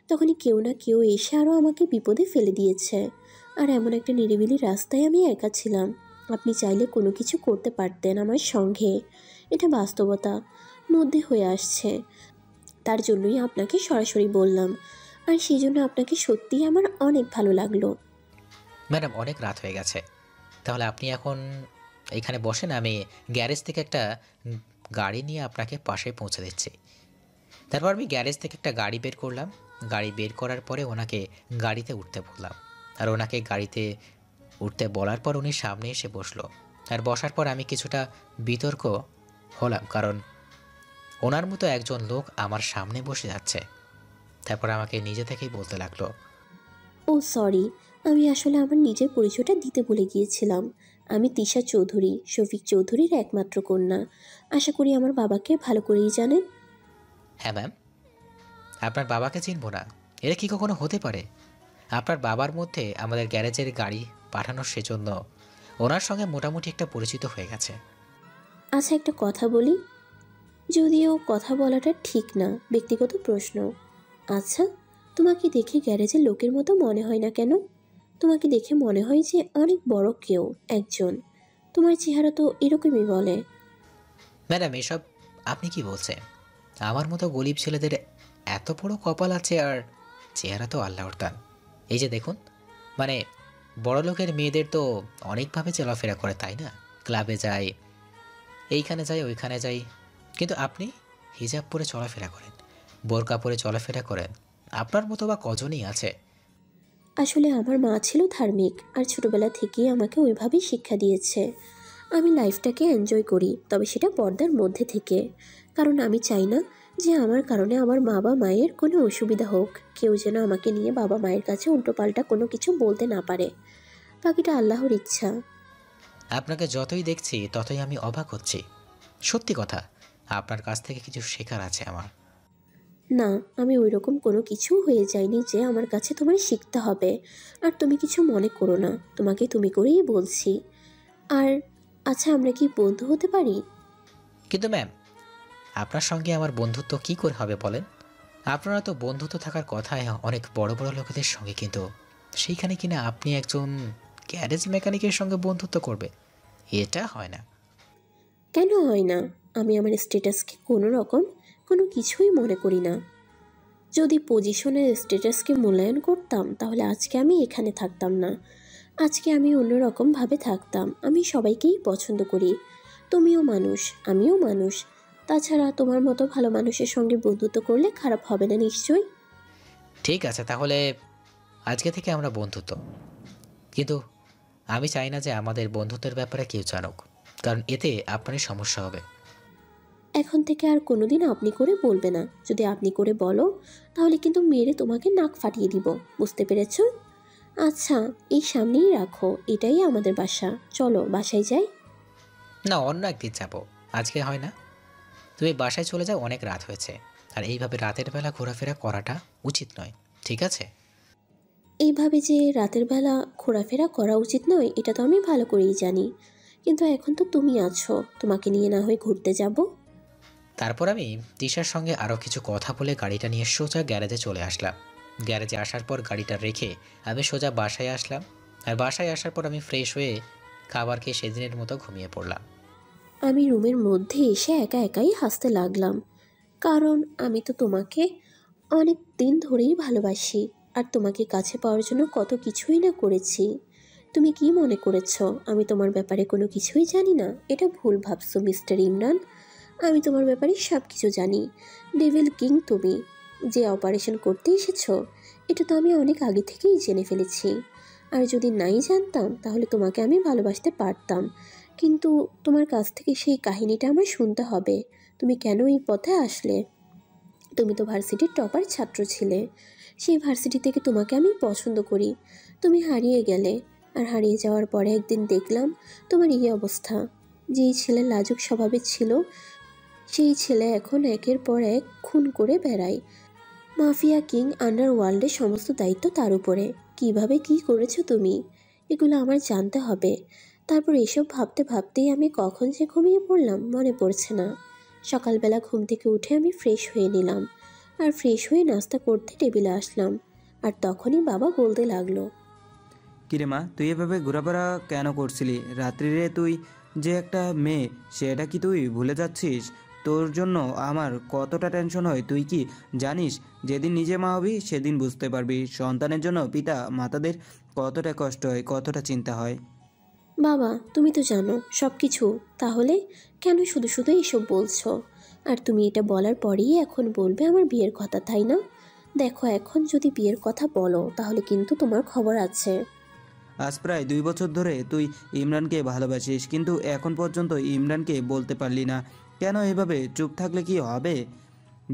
তখনই কেউ না কেউ এসে আরও আমাকে বিপদে ফেলে দিয়েছে। আর এমন একটা নিরিবিলি রাস্তায় আমি একা ছিলাম। আপনি চাইলে কোনো কিছু করতে পারতেন আমার সঙ্গে। এটা বাস্তবতা মধ্যে হয়ে আসছে, তার জন্যই আপনাকে সরাসরি বললাম। আর সেই জন্য আপনাকে সত্যিই আমার অনেক ভালো লাগলো। ম্যাডাম, অনেক রাত হয়ে গেছে, তাহলে আপনি এখন এখানে বসেন, আমি গ্যারেজ থেকে একটা গাড়ি নিয়ে আপনাকে পাশে পৌঁছে দিচ্ছি। তারপর আমি গ্যারেজ থেকে একটা গাড়ি বের করলাম। গাড়ি বের করার পরে ওনাকে গাড়িতে উঠতে বললাম, আর ওনাকে গাড়িতে উঠতে বলার পর উনি সামনে এসে বসলো। আর বসার পর আমি কিছুটা বিতর্ক হলাম, কারণ ওনার মতো একজন লোক আমার সামনে বসে যাচ্ছে। তারপর আমাকে নিজে থেকেই বলতে লাগলো, ও সরি, আমি আসলে আমার নিজের পরিচয়টা দিতে ভুলে গিয়েছিলাম। আমি তিশা চৌধুরী, শফিক চৌধুরীর একমাত্র কন্যা। আশা করি আমার বাবাকে ভালো করেই জানেন। হ্যাঁ ম্যাম, আপনার বাবাকে চিনব না, এটা কি কখনো হতে পারে? আপনার বাবার মধ্যে আমাদের গ্যারেজের গাড়ি পাঠানোর সেজন্য ওনার সঙ্গে মোটামুটি একটা পরিচিত হয়ে গেছে। আচ্ছা, একটা কথা বলি, যদিও কথা বলাটা ঠিক না, ব্যক্তিগত প্রশ্ন। আচ্ছা, তোমাকে দেখে গ্যারেজের লোকের মতো মনে হয় না কেন? তোমাকে দেখে মনে হয় যে অনেক বড় কেউ একজন। তোমার চেহারা তো এরকমই বলে। ম্যাডাম, এসব আপনি কি বলছেন? আমার মতো গরিব ছেলেদের এত বড় কপাল আছে, আর চেহারা তো আল্লাহর দান। এই যে দেখুন, মানে বড় লোকের মেয়েদের তো অনেকভাবে চলাফেরা করে, তাই না? ক্লাবে যায়, এইখানে যায়, ওইখানে যায়, কিন্তু আপনি হিজাব পরে চলাফেরা করেন, বোরকা পরে চলাফেরা করেন। আপনার মতো বা কজনই আছে? আসলে আমার মা ছিল ধার্মিক, আর ছোটবেলা থেকেই আমাকে ওইভাবেই শিক্ষা দিয়েছে। আমি লাইফটাকে এনজয় করি, তবে সেটা পর্দার মধ্যে থেকে, কারণ আমি চাই না যে আমার কারণে আমার বাবা মায়ের কোনো অসুবিধা হোক। কেউ যেন আমাকে নিয়ে বাবা মায়ের কাছে উল্টোপাল্টা কোনো কিছু বলতে না পারে। বাকিটা আল্লাহর ইচ্ছা। আপনাকে যতই দেখছি ততই আমি অবাক হচ্ছি। সত্যি কথা, আপনার কাছ থেকে কিছু শেখার আছে আমার। না, আমি ওই রকম কোনো কিছু হয়ে যায়নি যে আমার কাছে তোমার শিখতে হবে। আর তুমি কিছু মনে করো না, তোমাকে তুমি করেই বলছি। আর আচ্ছা, আমরা কি বন্ধু হতে পারি? কিন্তু ম্যাম, আপনার সঙ্গে আমার বন্ধুত্ব কি করে হবে বলেন? আপনারা তো বন্ধুত্ব থাকার কথা অনেক বড় বড় লোকেদের সঙ্গে, কিন্তু সেইখানে কিনা আপনি একজন গ্যারেজ মেকানিকের সঙ্গে বন্ধুত্ব করবে? এটা হয় না। কেন হয় না? আমি আমার স্ট্যাটাসকে কোনো কিছুই মনে করি না। যদি পজিশনের স্ট্যাটাসকে মূল্যায়ন করতাম তাহলে আজকে আমি এখানে থাকতাম না। আজকে আমি অন্যরকমভাবে থাকতাম। আমি সবাইকেই পছন্দ করি। তুমিও মানুষ, আমিও মানুষ। তাছাড়া তোমার মতো ভালো মানুষের সঙ্গে বন্ধুত্ব করলে খারাপ হবে না নিশ্চয়ই। ঠিক আছে, তাহলে আজকে থেকে আমরা বন্ধুত্ব, কিন্তু আমি চাই না যে আমাদের বন্ধুত্বের ব্যাপারে কেউ জানুক, কারণ এতে আপনারই সমস্যা হবে। এখন থেকে আর কোনোদিন আপনি করে বলবে না। যদি আপনি করে বলো তাহলে কিন্তু মেরে তোমাকে নাক ফাটিয়ে দিব, বুঝতে পেরেছ? আচ্ছা, এই সামনেই রাখো, এটাই আমাদের বাসা। চলো বাসায় যাই। না, অন্য একদিন যাবো, আজকে হয় না। তুমি বাসায় চলে যাও, অনেক রাত হয়েছে, আর এইভাবে রাতের বেলা ঘোরাফেরা করাটা উচিত নয়, ঠিক আছে? এইভাবে যে রাতের বেলা ঘোরাফেরা করা উচিত নয় এটা তো আমি ভালো করেই জানি, কিন্তু এখন তো তুমি আছো, তোমাকে নিয়ে না হয় ঘুরতে যাব। তারপর আমি তিশার সঙ্গে আরও কিছু কথা বলে গাড়িটা নিয়ে সোজা গ্যারেজে চলে আসলাম। গ্যারেজে আসার পর গাড়িটা রেখে আমি সোজা বাসায় আসলাম। আর বাসায় আসার পর আমি ফ্রেশ হয়ে খাবার খেয়ে সেদিনের মতো ঘুমিয়ে পড়লাম। আমি রুমের মধ্যে এসে একা একাই হাসতে লাগলাম, কারণ আমি তো তোমাকে অনেক দিন ধরেই ভালোবাসি, আর তোমাকে কাছে পাওয়ার জন্য কত কিছুই না করেছি। তুমি কি মনে করেছো আমি তোমার ব্যাপারে কোনো কিছুই জানি না? এটা ভুল ভাবছো মিস্টার ইমরান। আমি তোমার ব্যাপারে সব কিছু জানি। ডেভিল কিং তুমি যে অপারেশন করতে এসেছো, এটা তো আমি অনেক আগে থেকেই জেনে ফেলেছি। আর যদি নাই জানতাম তাহলে তোমাকে আমি ভালোবাসতে পারতাম, কিন্তু তোমার কাছ থেকে সেই কাহিনীটা আমার শুনতে হবে। তুমি কেন এই পথে আসলে? তুমি তো ভার্সিটির টপার ছাত্র ছিলে। সেই ভার্সিটি থেকে তোমাকে আমি পছন্দ করি। তুমি হারিয়ে গেলে, আর হারিয়ে যাওয়ার পরে একদিন দেখলাম তোমার এই অবস্থা। যেই ছেলে লাজুক স্বভাবের ছিল, সেই ছেলে এখন একের পর এক খুন করে বেড়ায়। মাফিয়া কিং আন্ডারওয়ার্ল্ডের সমস্ত দায়িত্ব তার উপরে। কিভাবে কি করেছো তুমি, এগুলো আমার জানতে হবে। তারপর এসব ভাবতে ভাবতেই আমি কখন যে ঘুমিয়ে পড়লাম মনে পড়ছে না। সকালবেলা ঘুম থেকে উঠে আমি ফ্রেশ হয়ে নিলাম, আর ফ্রেশ হয়ে নাস্তা করতে টেবিলে আসলাম, আর তখনই বাবা বলতে লাগলো, কিরে মা, তুই এভাবে ঘোরাফেরা কেন করছিলি রাত্রিরে? তুই যে একটা মেয়ে সেটা কি তুই ভুলে যাচ্ছিস? তোর জন্য আমার কতটা টেনশন হয় তুই কি জানিস? যেদিন নিজে মা হবি সেদিন বুঝতে পারবি সন্তানের জন্য পিতা মাতাদের কতটা কষ্ট হয়, কতটা চিন্তা হয়। বাবা, তুমি তো জানো সব কিছু, তাহলে কেন শুধু শুধু এসব বলছো? আর তুমি এটা বলার পরেই এখন বলবে আমার বিয়ের কথা, তাই না? দেখো, এখন যদি বিয়ের কথা বলো তাহলে কিন্তু তোমার খবর আছে। আজ প্রায় 2 বছর ধরে তুই ইমরানকে ভালোবাসিস, কিন্তু এখন পর্যন্ত ইমরানকে বলতে পারলি না কেন? এভাবে চুপ থাকলে কি হবে?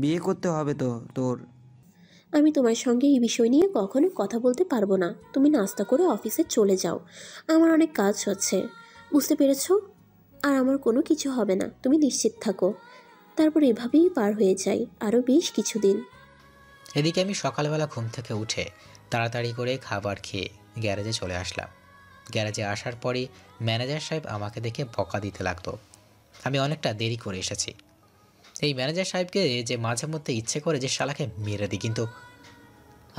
বিয়ে করতে হবে তো তোর। আমি তোমার সঙ্গে এই বিষয় নিয়ে কখনো কথা বলতে পারবো না। তুমি নাস্তা করে অফিসে চলে যাও, আমার অনেক কাজ হচ্ছে, বুঝতে পেরেছো? আর আমার কোনো কিছু হবে না, তুমি নিশ্চিত থাকো। তারপর এভাবেই পার হয়ে যায় আরও বেশ কিছুদিন। এদিকে আমি সকালবেলা ঘুম থেকে উঠে তাড়াতাড়ি করে খাবার খেয়ে গ্যারেজে চলে আসলাম। গ্যারেজে আসার পরই ম্যানেজার সাহেব আমাকে দেখে বকা দিতে লাগতো। আমি অনেকটা দেরি করে এসেছি। এই ম্যানেজার সাহেবকে যে মাঝে মধ্যে ইচ্ছে করে যে শালাকে মেরে দিই, কিন্তু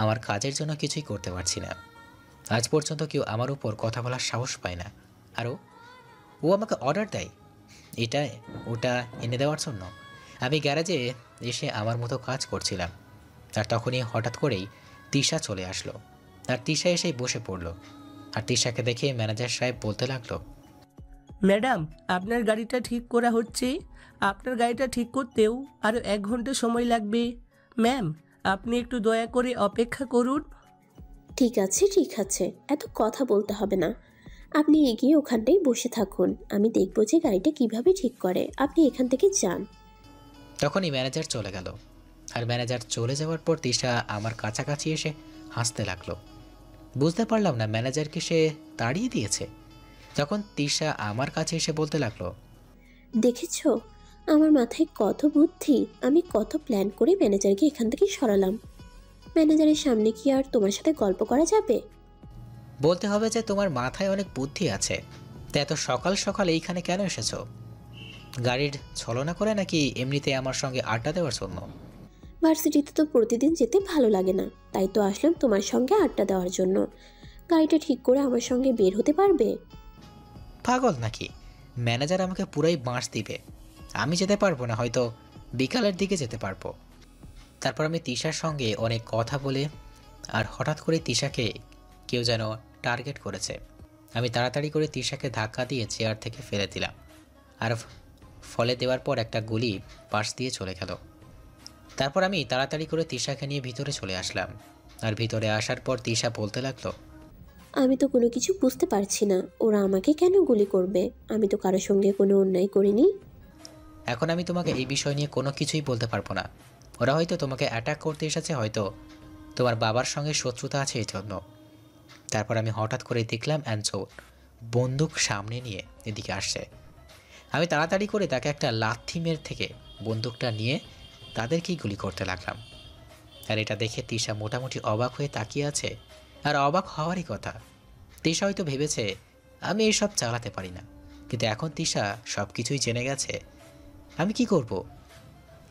আমার কাজের জন্য কিছুই করতে পারছি না। আজ পর্যন্ত কেউ আমার উপর কথা বলার সাহস পায় না। আরও ও আমাকে অর্ডার দেয় এটা ওটা এনে দেওয়ার জন্য। আমি গ্যারেজে এসে আমার মতো কাজ করছিলাম, আর তখনই হঠাৎ করেই তিশা চলে আসলো। আর তিশা এসেই বসে পড়লো। আর তিশাকে দেখে ম্যানেজার সাহেব বলতে লাগলো, ম্যাডাম, আপনার গাড়িটা ঠিক করা হচ্ছে। আপনার গাড়িটা ঠিক করতেও আরও 1 ঘন্টা সময় লাগবে। ম্যাম, আপনি একটু দয়া করে অপেক্ষা করুন। ঠিক আছে ঠিক আছে, এত কথা বলতে হবে না। আপনি এগিয়ে ওখানটাই বসে থাকুন, আমি দেখবো যে গাড়িটা কিভাবে ঠিক করে। আপনি এখান থেকে যান। তখনই ম্যানেজার চলে গেল। আর ম্যানেজার চলে যাওয়ার পর তিশা আমার কাছাকাছি এসে হাসতে লাগলো। বুঝতে পারলাম না ম্যানেজারকে সে তাড়িয়ে দিয়েছে। তখন তিশা আমার কাছে এসে বলতে লাগলো, দেখেছো আমার মাথায় কত বুদ্ধি, আমি কত প্ল্যান করে ম্যানেজারকে এখান থেকে সরালাম। ম্যানেজারের সামনে কি আর তোমার সাথে গল্প করা যাবে? বলতে হবে যে তোমার মাথায় অনেক বুদ্ধি আছে। তা এত সকাল সকাল এইখানে কেন এসেছো? গাড়ির ছলনা করে নাকি এমনিতে আমার সঙ্গে আড্ডা দেওয়ার জন্য? ভার্সিটিতে তো প্রতিদিন যেতে ভালো লাগে না, তাই তো আসলাম তোমার সঙ্গে আড্ডা দেওয়ার জন্য। গাড়িটা ঠিক করে আমার সঙ্গে বের হতে পারবে? পাগল নাকি? ম্যানেজার আমাকে পুরাই বাঁশ দিবে। আমি যেতে পারবো না, হয়তো বিকালের দিকে যেতে পারবো। তারপর আমি তিশার সঙ্গে অনেক কথা বলে, আর হঠাৎ করে তিশাকে কেউ যেন টার্গেট করেছে। আমি তাড়াতাড়ি করে তিশাকে ধাক্কা দিয়ে চেয়ার থেকে ফেলে দিলাম। আর ফলে দেওয়ার পর একটা গুলি পাশ দিয়ে চলে গেল। তারপর আমি তাড়াতাড়ি করে তিশাকে নিয়ে ভিতরে চলে আসলাম। আর ভিতরে আসার পর তিশা বলতে লাগলো, আমি তো কোনো কিছু বুঝতে পারছি না, ওরা আমাকে কেন গুলি করবে? আমি তো কারোর সঙ্গে কোনো অন্যায় করিনি। এখন আমি তোমাকে এই বিষয় নিয়ে কোনো কিছুই বলতে পারবো না। ওরা হয়তো তোমাকে অ্যাটাক করতে এসেছে, হয়তো তোমার বাবার সঙ্গে শত্রুতা আছে এই জন্য। তারপর আমি হঠাৎ করে দেখলাম অ্যাঞ্জো বন্দুক সামনে নিয়ে এদিকে আসছে। আমি তাড়াতাড়ি করে তাকে একটা লাথি মেরে থেকে বন্দুকটা নিয়ে তাদেরকেই গুলি করতে লাগলাম। আর এটা দেখে তিশা মোটামুটি অবাক হয়ে তাকিয়ে আছে। আর অবাক হওয়ারই কথা। তিশা হয়তো ভেবেছে আমি এইসব চালাতে পারি না, কিন্তু এখন তিশা সব কিছুই জেনে গেছে। আমি কি করব?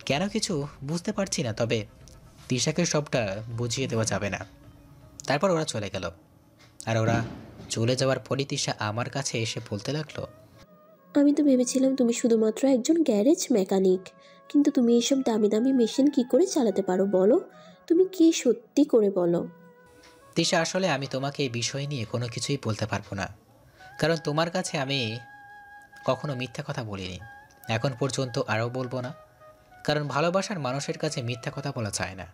কেন কিছু বুঝতে পারছি না, তবে তিশাকে সবটা বুঝিয়ে দেওয়া যাবে না। তারপর ওরা চলে গেল। আর ওরা চলে যাওয়ার পরই তিশা আমার কাছে এসে বলতে লাগলো, আমি তো ভেবেছিলাম তুমি শুধুমাত্র একজন গ্যারেজ মেকানিক, কিন্তু তুমি এইসব দামি দামি মেশিন কি করে চালাতে পারো বলো? তুমি কি সত্যি করে বলো। তিশা, আসলে আমি তোমাকে এই বিষয় নিয়ে কোনো কিছুই বলতে পারবো না, কারণ তোমার কাছে আমি কখনো মিথ্যা কথা বলিনি, এখন পর্যন্ত আরও বলবো না, কারণ ভালোবাসার মানুষের কাছে মিথ্যা কথা বলা যায় না।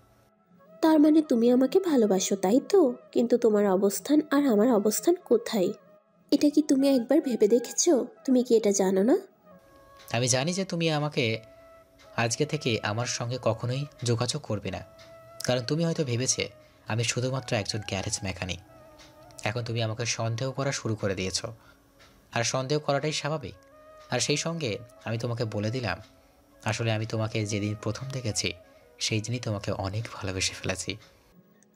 তার মানে তুমি আমাকে ভালোবাসো, তাই তো? কিন্তু তোমার অবস্থান আর আমার অবস্থান কোথায়, এটা কি তুমি একবার ভেবে দেখেছো? তুমি কি এটা জানো না? আমি জানি যে তুমি আমাকে আজকে থেকে আমার সঙ্গে কখনোই যোগাযোগ করবে না, কারণ তুমি হয়তো ভেবেছে আমি শুধুমাত্র একজন গ্যারেজ মেকানিক। এখন তুমি আমাকে সন্দেহ করা শুরু করে দিয়েছো, আর সন্দেহ করাটাই স্বাভাবিক। আর সেই সঙ্গে আমি তোমাকে বলে দিলাম, আসলে আমি তোমাকে যেদিন প্রথম দেখেছি সেই দিনই তোমাকে অনেক ভালোবেসে ফেলেছি।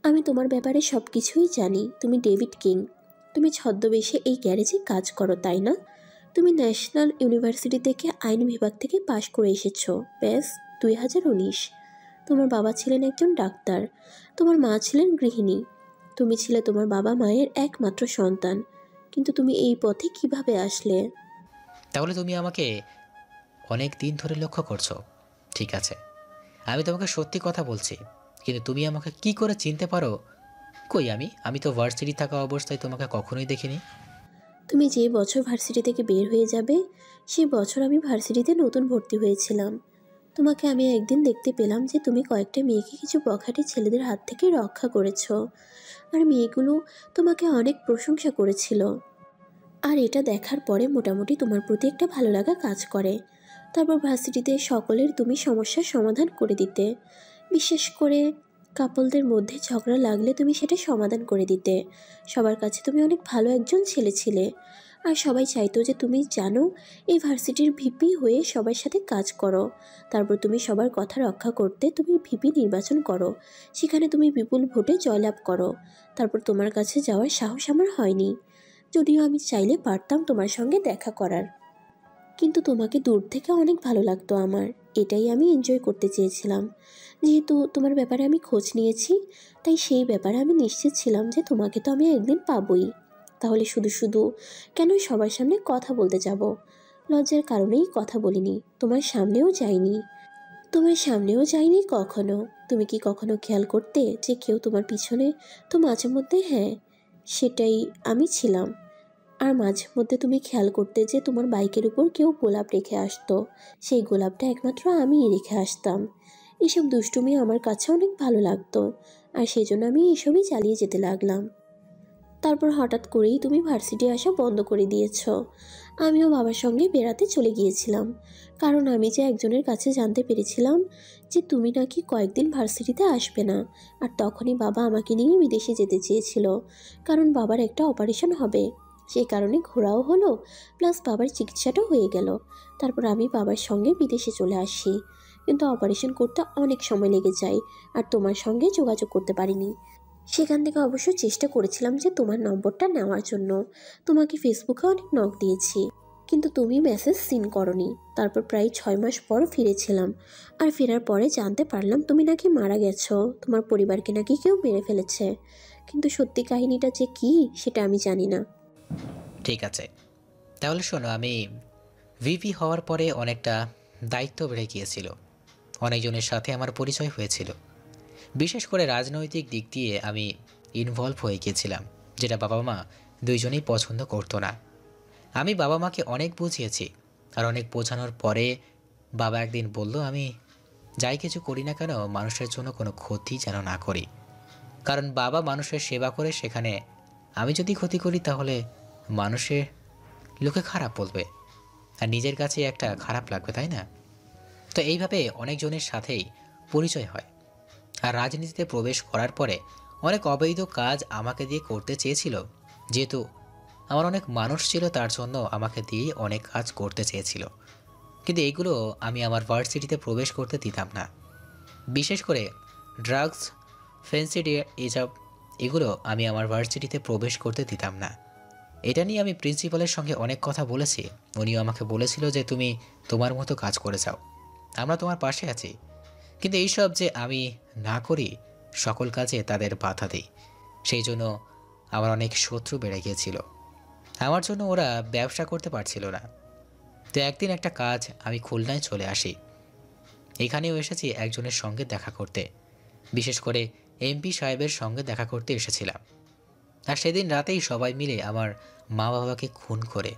আমি তোমার ব্যাপারে সব কিছুই জানি। তুমি ডেভিড কিং, তুমি ছদ্মবেশে এই গ্যারেজে কাজ করো, তাই না? তুমি ন্যাশনাল ইউনিভার্সিটি থেকে আইন বিভাগ থেকে পাশ করে এসেছো, ব্যাস 2019। তোমার বাবা ছিলেন একজন ডাক্তার, তোমার মা ছিলেন গৃহিণী, তুমি ছিলে তোমার বাবা মায়ের একমাত্র সন্তান। কিন্তু তুমি এই পথে কিভাবে আসলে? তাহলে তুমি আমাকে অনেক দিন ধরে লক্ষ্য করছো। ঠিক আছে, আমি তোমাকে সত্যি কথা বলছি, কিন্তু তুমি আমাকে কি করে চিনতে পারো? কই আমি তো ভার্সিটি থাকা অবস্থায় তোমাকে কখনোই দেখিনি। তুমি যে বছর ভার্সিটি থেকে বের হয়ে যাবে সেই বছর আমি ভার্সিটিতে নতুন ভর্তি হয়েছিলাম। তোমাকে আমি একদিন দেখতে পেলাম যে তুমি কয়েকটা মেয়েকে কিছু বখাটে ছেলেদের হাত থেকে রক্ষা করেছো, আর মেয়েগুলো তোমাকে অনেক প্রশংসা করেছিল। আর এটা দেখার পরে মোটামুটি তোমার প্রতি একটা ভালো লাগা কাজ করে। তারপর ভার্সিটিতে সকলের তুমি সমস্যার সমাধান করে দিতে। বিশেষ করে কাপলদের মধ্যে ঝগড়া লাগলে তুমি সেটা সমাধান করে দিতে। সবার কাছে তুমি অনেক ভালো একজন ছেলে ছিলে। আর সবাই চাইতো যে তুমি জানো এই ভার্সিটির ভিপি হয়ে সবার সাথে কাজ করো। তারপর তুমি সবার কথা রক্ষা করতে তুমি ভিপি নির্বাচন করো, সেখানে তুমি বিপুল ভোটে জয়লাভ করো। তারপর তোমার কাছে যাওয়ার সাহস আমার হয়নি, যদিও আমি চাইলে পারতাম তোমার সঙ্গে দেখা করার। কিন্তু তোমাকে দূর থেকে অনেক ভালো লাগতো আমার, এটাই আমি এনজয় করতে চেয়েছিলাম। যেহেতু তোমার ব্যাপারে আমি খোঁজ নিয়েছি, তাই সেই ব্যাপারে আমি নিশ্চিত ছিলাম যে তোমাকে তো আমি একদিন পাবোই। তাহলে শুধু শুধু কেন সবার সামনে কথা বলতে যাব? লজ্জার কারণেই কথা বলিনি, তোমার সামনেও যাইনি কখনো। তুমি কি কখনো খেয়াল করতে যে কেউ তোমার পিছনে তো মাঝে মধ্যে, হ্যাঁ সেটাই আমি ছিলাম। আর মাঝে মধ্যে তুমি খেয়াল করতে যে তোমার বাইকের উপর কেউ গোলাপ রেখে আসতো, সেই গোলাপটা একমাত্র আমিই রেখে আসতাম। এসব দুষ্টুমি আমার কাছে অনেক ভালো লাগতো, আর সেই জন্য আমি এসবই চালিয়ে যেতে লাগলাম। তারপর হঠাৎ করেই তুমি ভার্সিটি আসা বন্ধ করে দিয়েছ। আমিও বাবার সঙ্গে বেড়াতে চলে গিয়েছিলাম, কারণ আমি যে একজনের কাছে জানতে পেরেছিলাম যে তুমি নাকি কয়েকদিন ভার্সিটিতে আসবে না। আর তখনই বাবা আমাকে নিয়ে বিদেশে যেতে চেয়েছিল, কারণ বাবার একটা অপারেশন হবে। সেই কারণে ঘোরাও হলো, প্লাস বাবার চিকিৎসাটাও হয়ে গেল। তারপর আমি বাবার সঙ্গে বিদেশে চলে আসি, কিন্তু অপারেশন করতে অনেক সময় লেগে যায়, আর তোমার সঙ্গে যোগাযোগ করতে পারিনি। সেখান থেকে অবশ্য চেষ্টা করেছিলাম যে তোমার নম্বরটা নেওয়ার জন্য, তোমাকে ফেসবুকে অনেক নক দিয়েছি, কিন্তু তুমি মেসেজ সিন করনি। তারপর প্রায় 6 মাস পর ফিরেছিলাম, আর ফেরার পরে জানতে পারলাম তুমি নাকি মারা গেছো, তোমার পরিবারকে নাকি কেউ মেরে ফেলেছে। কিন্তু সত্যি কাহিনীটা যে কী সেটা আমি জানি না। ঠিক আছে, তাহলে শোনো, আমি ভিপি হওয়ার পরে অনেকটা দায়িত্ব বেড়ে গিয়েছিল, অনেকজনের সাথে আমার পরিচয় হয়েছিল। বিশেষ করে রাজনৈতিক দিক দিয়ে আমি ইনভলভ হয়ে গিয়েছিলাম, যেটা বাবা মা দুইজনেই পছন্দ করতো না। আমি বাবা মাকে অনেক বুঝিয়েছি, আর অনেক বোঝানোর পরে বাবা একদিন বলল আমি যাই কিছু করি না কেন মানুষের জন্য কোনো ক্ষতি যেন না করি, কারণ বাবা মানুষের সেবা করে, সেখানে আমি যদি ক্ষতি করি তাহলে মানুষের লোকে খারাপ বলবে, আর নিজের কাছে একটা খারাপ লাগবে, তাই না? তো এইভাবে অনেকজনের সাথেই পরিচয় হয়। আর রাজনীতিতে প্রবেশ করার পরে অনেক অবৈধ কাজ আমাকে দিয়ে করতে চেয়েছিল, যেহেতু আমার অনেক মানুষ ছিল, তার জন্য আমাকে দিয়ে অনেক কাজ করতে চেয়েছিল। কিন্তু এইগুলো আমি আমার ভার্সিটিতে প্রবেশ করতে দিতাম না। বিশেষ করে ড্রাগস, ফেন্সিডি, এগুলো আমি আমার ভার্সিটিতে প্রবেশ করতে দিতাম না। এটা নিয়ে আমি প্রিন্সিপালের সঙ্গে অনেক কথা বলেছি। উনিও আমাকে বলেছিল যে তুমি তোমার মতো কাজ করে যাও, আমরা তোমার পাশে আছি। কিন্তু এইসব যে আমি না করি, সকল কাজে তাদের বাধা দিই, সেই জন্য আমার অনেক শত্রু বেড়ে গিয়েছিল। আমার জন্য ওরা ব্যবসা করতে পারছিল না। তো একদিন একটা কাজ, আমি খুলনায় চলে আসি। এখানেও এসেছি একজনের সঙ্গে দেখা করতে, বিশেষ করে এমপি সাহেবের সঙ্গে দেখা করতে এসেছিলাম। আর সেদিন রাতেই সবাই মিলে আমার মা বাবাকে খুন করে,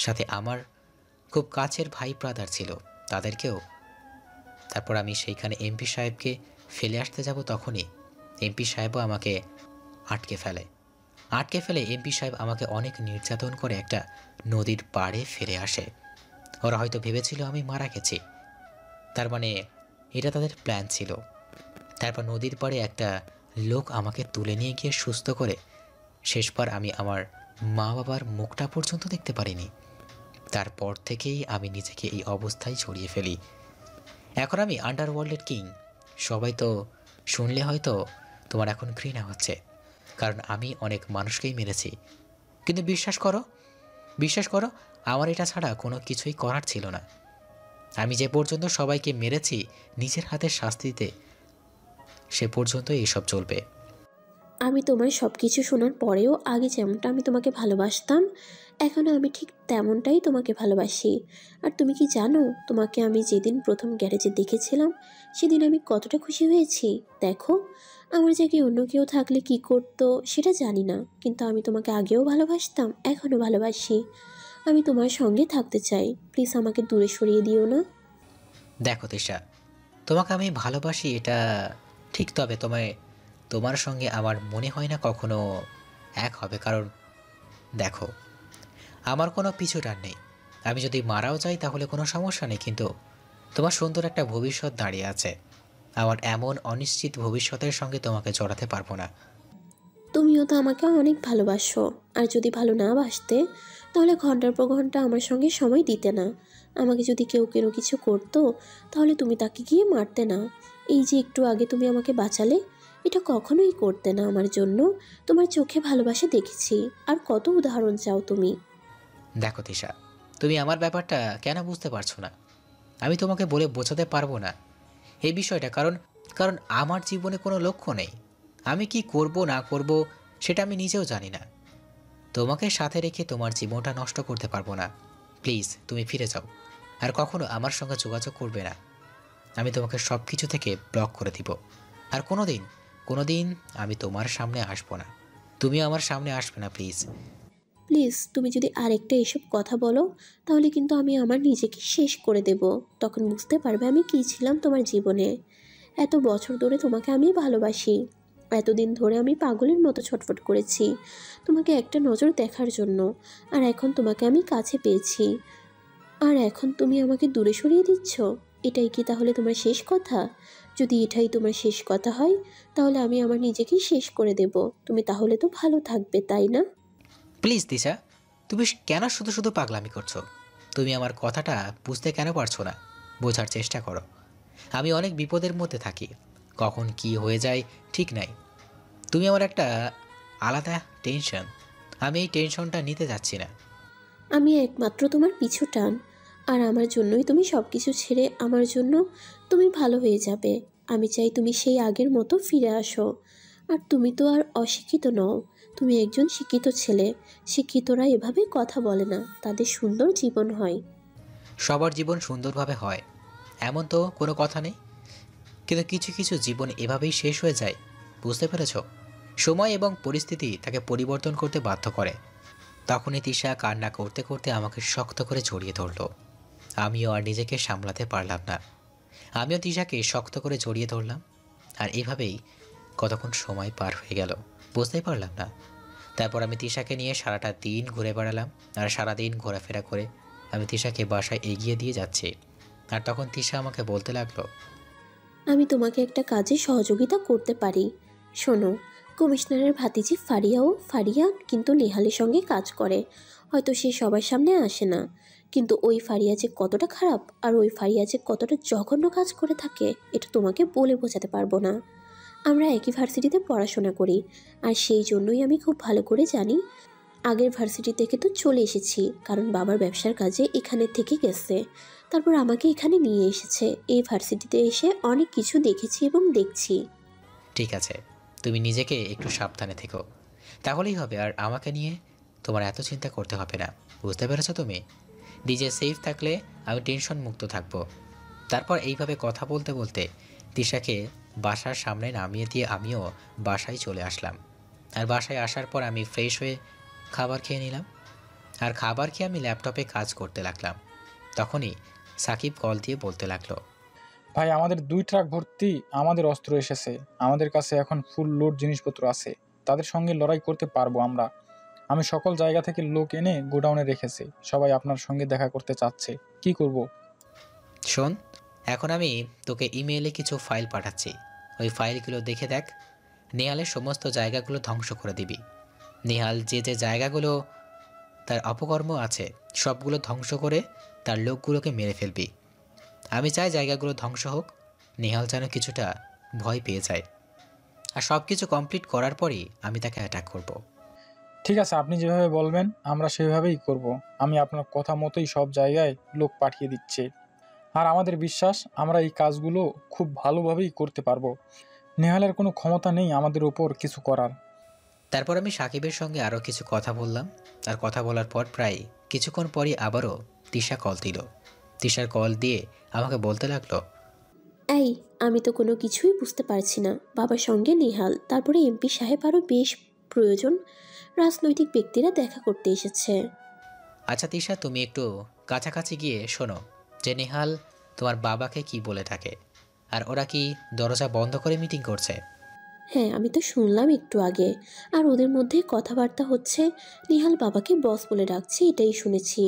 সাথে আমার খুব কাছের ভাই ব্রাদার ছিল তাদেরকেও। তারপর আমি সেইখানে এমপি সাহেবকে ফেলে আসতে যাব, তখনই এমপি সাহেবও আমাকে আটকে ফেলে এমপি সাহেব আমাকে অনেক নির্যাতন করে একটা নদীর পাড়ে ফেলে আসে। ওরা হয়তো ভেবেছিল আমি মারা গেছি, তার মানে এটা তাদের প্ল্যান ছিল। তারপর নদীর পাড়ে একটা লোক আমাকে তুলে নিয়ে গিয়ে সুস্থ করে, শেষবার আমি আমার মা বাবার মুখটা পর্যন্ত দেখতে পারিনি। তারপর থেকেই আমি নিজেকে এই অবস্থায় ছড়িয়ে ফেলি। এখন আমি আন্ডারওয়ার্ল্ডের কিং। সবাই তো শুনলে হয়তো তোমার এখন ঘৃণা হচ্ছে, কারণ আমি অনেক মানুষকেই মেরেছি। কিন্তু বিশ্বাস করো আমার এটা ছাড়া কোনো কিছুই করার ছিল না। আমি যে পর্যন্ত সবাইকে মেরেছি নিজের হাতে শাস্তি দিতে, সে পর্যন্ত এইসব চলবে। আমি তোমার সব কিছু শোনার পরেও আগে যেমনটা আমি তোমাকে ভালোবাসতাম, এখনও আমি ঠিক তেমনটাই তোমাকে ভালোবাসি। আর তুমি কি জানো, তোমাকে আমি যেদিন প্রথম গ্যারেজে দেখেছিলাম সেদিন আমি কতটা খুশি হয়েছি। দেখো, আমার জায়গায় অন্য কেউ থাকলে কি করতো সেটা জানি না, কিন্তু আমি তোমাকে আগেও ভালোবাসতাম, এখনও ভালোবাসি। আমি তোমার সঙ্গে থাকতে চাই, প্লিজ আমাকে দূরে সরিয়ে দিও না। দেখো তিশা, তোমাকে আমি ভালোবাসি এটা ঠিক, তবে তোমার সঙ্গে আমার মনে হয় না কখনো এক হবে। কারণ দেখো, আমার কোনো পিছুটান নেই। আমি যদি মারাও যাই তাহলে কোনো সমস্যা নেই, কিন্তু তোমার সুন্দর একটা ভবিষ্যৎ দাঁড়িয়ে আছে। আমার এমন অনিশ্চিত ভবিষ্যতের সঙ্গে তোমাকে জড়াতে পারবো না। তুমিও তো আমাকে অনেক ভালোবাসো, আর যদি ভালো না বাসতে তাহলে ঘন্টার পর ঘন্টা আমার সঙ্গে সময় দিতে না। আমাকে যদি কেউ কোনো কিছু করতো তাহলে তুমি তাকে গিয়ে মারতে না। এই যে একটু আগে তুমি আমাকে বাঁচালে, এটা কখনোই করতে না আমার জন্য। তোমার চোখে ভালোবাসা দেখেছি, আর কত উদাহরণ চাও তুমি। দেখো তিশা, তুমি আমার ব্যাপারটা কেন বুঝতে পারছো না? আমি তোমাকে বলে বোঝাতে পারবো না এই বিষয়টা, কারণ আমার জীবনে কোনো লক্ষ্য নেই। আমি কি করব না করব সেটা আমি নিজেও জানি না। তোমাকে সাথে রেখে তোমার জীবনটা নষ্ট করতে পারবো না। প্লিজ তুমি ফিরে যাও, আর কখনো আমার সঙ্গে যোগাযোগ করবে না। আমি তোমাকে সব কিছু থেকে ব্লক করে দিব, আর কোনোদিন আমি তোমার সামনে আসবো না, তুমিও আমার সামনে আসবে না। প্লিজ প্লিজ তুমি যদি আরেকটা এসব কথা বলো তাহলে কিন্তু আমি আমার নিজেকে শেষ করে দেব। তখন বুঝতে পারবে আমি কী ছিলাম তোমার জীবনে। এত বছর ধরে তোমাকে আমি ভালোবাসি, এতদিন ধরে আমি পাগলের মতো ছটফট করেছি তোমাকে একটা নজর দেখার জন্য, আর এখন তোমাকে আমি কাছে পেয়েছি, আর এখন তুমি আমাকে দূরে সরিয়ে দিচ্ছ। এটাই কি তাহলে তোমার শেষ কথা? যদি এটাই তোমার শেষ কথা হয় তাহলে আমি আমার নিজেকেই শেষ করে দেব। তুমি তাহলে তো ভালো থাকবে, তাই না? প্লিজ দিশা, তুমি কেন শুধু শুধু পাগলামি করছো? তুমি আমার কথাটা বুঝতে কেন পারছো না? বোঝার চেষ্টা করো। আমি অনেক বিপদের মধ্যে থাকি, কখন কি হয়ে যায় ঠিক নাই। তুমি আমার একটা আলাদা টেনশন, আমি এই টেনশনটা নিতে যাচ্ছি না। আমি একমাত্র তোমার পিছু টান, আর আমার জন্যই তুমি সব কিছু ছেড়ে আমার জন্য তুমি ভালো হয়ে যাবে। আমি চাই তুমি সেই আগের মতো ফিরে আসো। আর তুমি তো আর অশিক্ষিত নও, তুমি একজন শিক্ষিত ছেলে। শিক্ষিতরা এভাবে কথা বলে না, তাদের সুন্দর জীবন হয়। সবার জীবন সুন্দরভাবে হয় এমন তো কোনো কথা নেই, কিন্তু কিছু কিছু জীবন এভাবেই শেষ হয়ে যায়। বুঝতে পেরেছ? সময় এবং পরিস্থিতি তাকে পরিবর্তন করতে বাধ্য করে। তখনই তিশা কান্না করতে করতে আমাকে শক্ত করে জড়িয়ে ধরল। আমিও আর নিজেকে সামলাতে পারলাম না, আমিও তিশাকে শক্ত করে জড়িয়ে ধরলাম। আর এভাবেই কতক্ষণ সময় পার হয়ে গেল বুঝতেই পারলাম না। তারপর আমি তিশাকে নিয়ে সারাটা দিন ঘুরে বেড়ালাম, আর সারাদিন ঘোরাফেরা করে আমি তিশাকে বাসায় এগিয়ে দিয়ে যাচ্ছি। আর তখন তিশা আমাকে বলতে লাগলো, আমি তোমাকে একটা কাজে সহযোগিতা করতে পারি। শোনো, কমিশনারের ভাতিজি ফারিয়া কিন্তু নেহালের সঙ্গে কাজ করে। হয়তো সে সবার সামনে আসে না, কিন্তু ওই ফারিয়া যে কতটা খারাপ আর ওই ফারিয়া যে কতটা জঘন্য কাজ করে থাকে এটা তোমাকে বলে বোঝাতে পারবো না। আমরা একই ভার্সিটিতে পড়াশোনা করি, আর সেই জন্যই আমি খুব ভালো করে জানি। আগের ভার্সিটি থেকে তো চলে এসেছি, কারণ বাবার ব্যবসার কাজে এখানে থেকে গেছে। তারপর আমাকে এখানে নিয়ে এসেছে। এই ভার্সিটিতে এসে অনেক কিছু দেখেছি এবং দেখছি। ঠিক আছে, তুমি নিজেকে একটু সাবধানে থেকো, তাহলেই হবে। আর আমাকে নিয়ে তোমার এত চিন্তা করতে হবে না, বুঝতে পেরেছো? তুমি নিজে সেফ থাকলে আমি টেনশন মুক্ত থাকবো। তারপর এইভাবে কথা বলতে বলতে তিশাকে বাসার সামনে নামিয়ে দিয়ে আমিও বাসায় চলে আসলাম। আর বাসায় আসার পর আমি ফ্রেশ হয়ে খাবার খেয়ে নিলাম, আর খাবার খেয়ে আমি ল্যাপটপে কাজ করতে লাগলাম। তখনই সাকিব কল দিয়ে বলতে লাগলো, ভাই, আমাদের 2 ট্রাক ভর্তি আমাদের অস্ত্র এসেছে। আমাদের কাছে এখন ফুল লোড জিনিসপত্র আছে, তাদের সঙ্গে লড়াই করতে পারবো আমরা। আমি সকল জায়গা থেকে লোক এনে গোডাউনে রেখেছি, সবাই আপনার সঙ্গে দেখা করতে চাচ্ছে। কি করব? শোন, এখন আমি তোকে ইমেইলে কিছু ফাইল পাঠাচ্ছি, ওই ফাইলগুলো দেখে দেখ। নেহালের সমস্ত জায়গাগুলো ধ্বংস করে দিবি। নেহাল যে যে জায়গাগুলো তার অপকর্ম আছে সবগুলো ধ্বংস করে তার লোকগুলোকে মেরে ফেলবি। আমি চাই জায়গাগুলো ধ্বংস হোক, নেহাল যেন কিছুটা ভয় পেয়ে যায়। আর সব কিছু কমপ্লিট করার পরই আমি তাকে অ্যাটাক করব। ঠিক আছে, আপনি যেভাবে বলবেন আমরা সেভাবেই করব। আমি আপনার কথা মতোই সব জায়গায় লোক পাঠিয়ে দিচ্ছি, আর আমাদের বিশ্বাস আমরা এই কাজগুলো খুব ভালোভাবেই করতে পারবো। নেহালের কোনো ক্ষমতা নেই আমাদের ওপর কিছু করার। তারপর আমি সাকিবের সঙ্গে আরও কিছু কথা বললাম। আর কথা বলার পর প্রায় কিছুক্ষণ পরই আবারও তিশা কল দিল। তিশার কল দিয়ে আমাকে বলতে লাগলো, এই, আমি তো কোনো কিছুই বুঝতে পারছি না। বাবার সঙ্গে নেহাল, তারপরে এমপি সাহেব, আরও বেশ প্রয়োজন রাজনৈতিক ব্যক্তিরা দেখা করতে এসেছে। আচ্ছা তিশা, তুমি একটু কাছাকাছি গিয়ে শোনো যে নেহাল তোমার বাবাকে কি বলে থাকে, আর ওরা কি দরজা বন্ধ করে মিটিং করছে। হ্যাঁ, আমি তো শুনলাম একটু আগে। আর ওদের মধ্যে কথাবার্তা হচ্ছে, নিহাল বাবাকে বস বলে ডাকছে, এটাই শুনেছি।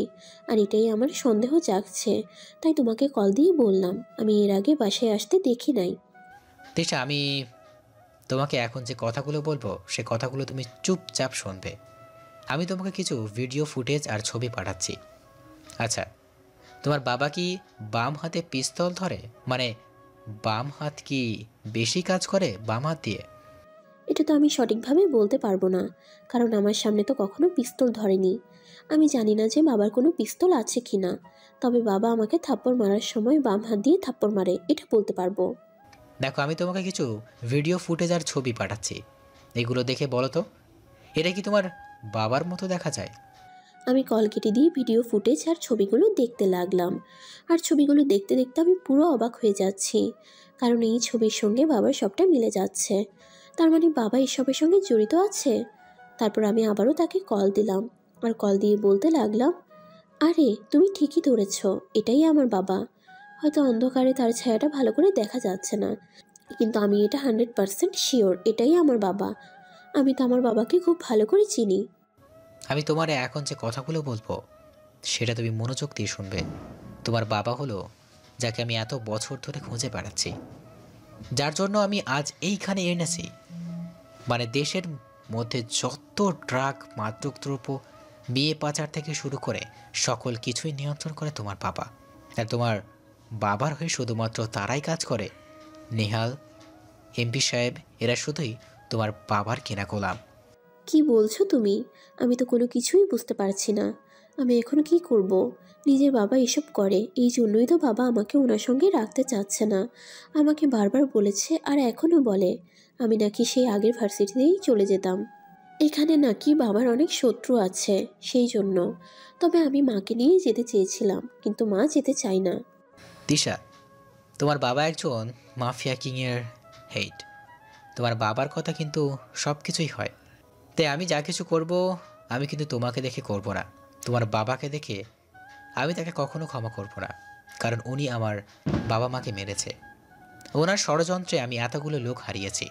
আর এটাই আমার সন্দেহ জাগছে, তাই তোমাকে কল দিয়ে বললাম। আমি এর আগে বাসায় আসতে দেখি নাই। তিশা, আমি তোমাকে এখন যে কথাগুলো বলবো সে কথাগুলো তুমি চুপচাপ শুনবে। আমি তোমাকে কিছু ভিডিও ফুটেজ আর ছবি পাঠাচ্ছি। আচ্ছা, তোমার বাবা কি বাম হাতে পিস্তল ধরে? মানে বাম হাত কি বেশি কাজ করে বাম হাত দিয়ে? এটা তো আমি সঠিকভাবে বলতে পারবো না, কারণ আমার সামনে তো কখনো পিস্তল ধরেনি। আমি জানি না যে বাবার কোনো পিস্তল আছে কি না। তবে বাবা আমাকে থাপ্পড় মারার সময় বাম হাত দিয়ে থাপ্পড় মারে, এটা বলতে পারবো। দেখো, আমি তোমাকে কিছু ভিডিও ফুটেজ আর ছবি পাঠাচ্ছি। এগুলো দেখে বলো তো, এটা কি তোমার বাবার মতো দেখা যায়? আমি কল কেটে দিয়ে ভিডিও ফুটেজ আর ছবিগুলো দেখতে লাগলাম। আর ছবিগুলো দেখতে দেখতে আমি পুরো অবাক হয়ে যাচ্ছি, কারণ এই ছবির সঙ্গে বাবার সবটা মিলে যাচ্ছে। তার মানে বাবা এসবের সঙ্গে জড়িত আছে। তারপর আমি আবারও তাকে কল দিলাম, আর কল দিয়ে বলতে লাগলাম, আরে তুমি ঠিকই ধরেছ, এটাই আমার বাবা। হয়তো অন্ধকারে তার ছায়াটা ভালো করে দেখা যাচ্ছে না, কিন্তু আমি এটা 100% শিওর, এটাই আমার বাবা। আমি তো আমার বাবাকে খুব ভালো করে চিনি। আমি তোমার এখন যে কথাগুলো বলবো সেটা তুমি মনোযোগ দিয়ে শুনবে। তোমার বাবা হলো যাকে আমি এত বছর ধরে খুঁজে বেড়াচ্ছি, যার জন্য আমি আজ এইখানে এনেছি। মানে দেশের মধ্যে যত ড্রাগ, মাদকদ্রব্য, বিয়ে পাচার থেকে শুরু করে সকল কিছুই নিয়ন্ত্রণ করে তোমার বাবা। আর তোমার বাবার হয়ে শুধুমাত্র তারাই কাজ করে। নেহাল, এমপি সাহেব, এরা শুধুই তোমার বাবার কেনা গোলাম। কি বলছো তুমি? আমি তো কোনো কিছুই বুঝতে পারছি না। আমি এখন কি করব? নিজের বাবা এসব করে, এই জন্যই তো বাবা আমাকে ওনার সঙ্গে রাখতে চাচ্ছে না। আমাকে বারবার বলেছে, আর এখনও বলে, আমি নাকি সেই আগের ভার্সিটিতেই চলে যেতাম। এখানে নাকি বাবার অনেক শত্রু আছে, সেই জন্য। তবে আমি মাকে নিয়ে যেতে চেয়েছিলাম, কিন্তু মা যেতে চায় না। দিশা, তোমার বাবা একজন মাফিয়া কিংয়ের হেড। তোমার বাবার কথা কিন্তু সব কিছুই হয়। তাই আমি যা কিছু করব, আমি কিন্তু তোমাকে দেখে করব না, তোমার বাবাকে দেখে। আমি তাকে কখনো ক্ষমা করব না, কারণ উনি আমার বাবা মাকে মেরেছে। ওনার ষড়যন্ত্রে আমি এতগুলো লোক হারিয়েছি।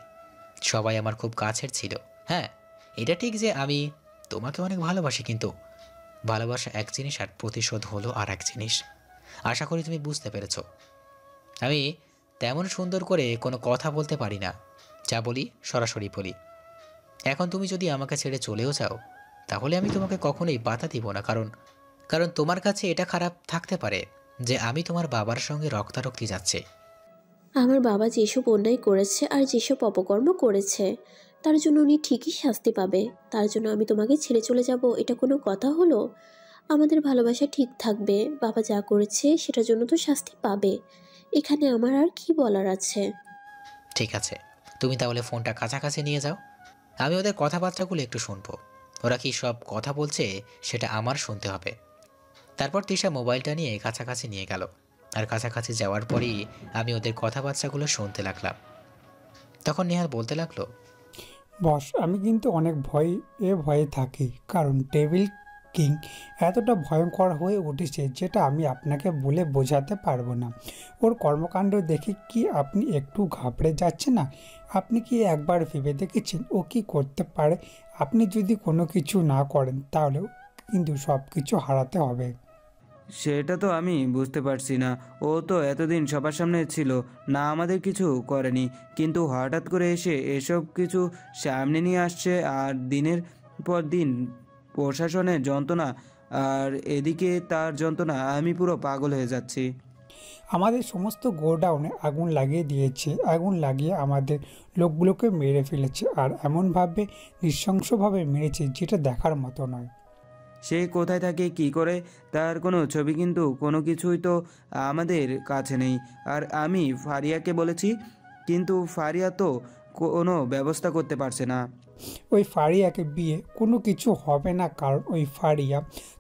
সবাই আমার খুব কাছের ছিল। হ্যাঁ, এটা ঠিক যে আমি তোমাকে অনেক ভালোবাসি, কিন্তু ভালোবাসা এক জিনিস আর প্রতিশোধ হলো আর এক জিনিস। আশা করি তুমি বুঝতে পেরেছো। আমি তেমন সুন্দর করে কোনো কথা বলতে পারি না, যা বলি সরাসরি বলি। এখন তুমি যদি আমাকে ছেড়ে চলেও যাও, তাহলে আমি তোমাকে কখনোই বাধা দিব না, কারণ তোমার কাছে এটা খারাপ থাকতে পারে যে আমি তোমার বাবার সঙ্গে রক্তারক্তি যাচ্ছে। আমার বাবা যেসব অন্যায় করেছে আর যেসব অপকর্ম করেছে, তার জন্য উনি ঠিকই শাস্তি পাবে। তার জন্য আমি তোমাকে ছেড়ে চলে যাব, এটা কোনো কথা হলো? আমাদের ভালোবাসা ঠিক থাকবে। বাবা যা করেছে সেটার জন্য তো শাস্তি পাবে। এখানে আমার আর কি বলার আছে? ঠিক আছে, তুমি তাহলে ফোনটা কাছাকাছি নিয়ে যাও। আমি ওদের কথাবার্তাগুলো একটু শুনবো। ওরা কি সব কথা বলছে সেটা আমার শুনতে হবে। তারপর তিশা মোবাইলটা নিয়ে কাছাকাছি নিয়ে গেল, আর কাছাকাছি যাওয়ার পরই আমি ওদের কথাবার্তাগুলো শুনতে লাগলাম। তখন নেহাল বলতে লাগলো, বস, আমি কিন্তু অনেক ভয়ে থাকি, কারণ টেবিল কিং এতটা ভয়ঙ্কর হয়ে উঠেছে যেটা আমি আপনাকে বলে বোঝাতে পারবো না। ওর কর্মকাণ্ড দেখে কি আপনি একটু ঘাবড়ে যাচ্ছেন না? আপনি কি একবার ভেবে দেখেছেন ও কি করতে পারে? আপনি যদি কোনো কিছু না করেন তাহলে কিন্তু সব কিছু হারাতে হবে। সেটা তো আমি বুঝতে পারছি না। ও তো এতদিন সবার সামনে ছিল না, আমাদের কিছু করেনি, কিন্তু হঠাৎ করে এসে এসব কিছু সামনে নিয়ে আসছে। আর দিনের পর দিন প্রশাসনের যন্ত্রণা, আর এদিকে তার যন্ত্রণা, আমি পুরো পাগল হয়ে যাচ্ছি। আমাদের সমস্ত গোডাউনে আগুন লাগিয়ে দিয়েছে, আগুন লাগিয়ে আমাদের লোকগুলোকে মেরে ফেলেছে, আর এমনভাবে নৃশংসভাবে মেরেছে যেটা দেখার মতো নয়। সে কোথায় থাকে, কি করে, তার কোনো ছবি কিন্তু কোনো কিছুই তো আমাদের কাছে নেই। আর আমি ফারিয়াকে বলেছি, কিন্তু ফারিয়া তো কোনো ব্যবস্থা করতে পারছে না। ওই ফারিয়াকে বিয়ে কোনো কিছু হবে না, কারণ ওই ফারিয়া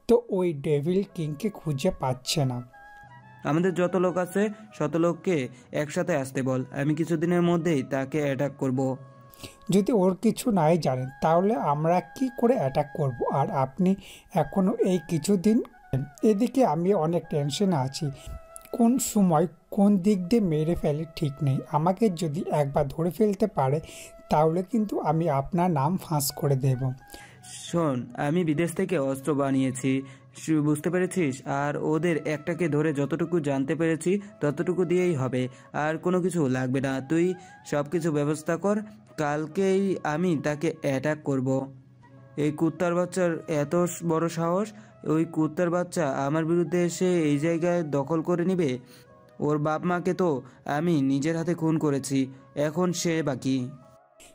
তো ওই ডেভিল কিংকে খুঁজে পাচ্ছে না। আমাদের যত লোক আছে শত লোককে একসাথে আসতে বল, আমি কিছুদিনের মধ্যেই তাকে অ্যাটাক করব। যদি ওর কিছু নাই জানেন তাহলে আমরা কি করে অ্যাটাক করব? আর আপনি এখনও এই কিছুদিন, এদিকে আমি অনেক টেনশনে আছি, কোন সময় কোন দিক দিয়ে মেরে ফেলে ঠিক নেই। আমাকে যদি একবার ধরে ফেলতে পারে তাহলে কিন্তু আমি আপনার নাম ফাঁস করে দেব। শোন, আমি বিদেশ থেকে অস্ত্র বানিয়েছি, বুঝতে পেরেছিস? আর ওদের একটাকে ধরে যতটুকু জানতে পেরেছি ততটুকু দিয়েই হবে, আর কোনো কিছু লাগবে না। তুই সব কিছু ব্যবস্থা কর, কালকেই আমি তাকে অ্যাটাক করব। এই কুত্তার বাচ্চার এত বড় সাহস, ওই কুত্তার বাচ্চা আমার বিরুদ্ধে এসে এই জায়গায় দখল করে নেবে। ওর বাপ মাকে তো আমি নিজের হাতে খুন করেছি, এখন সে বাকি।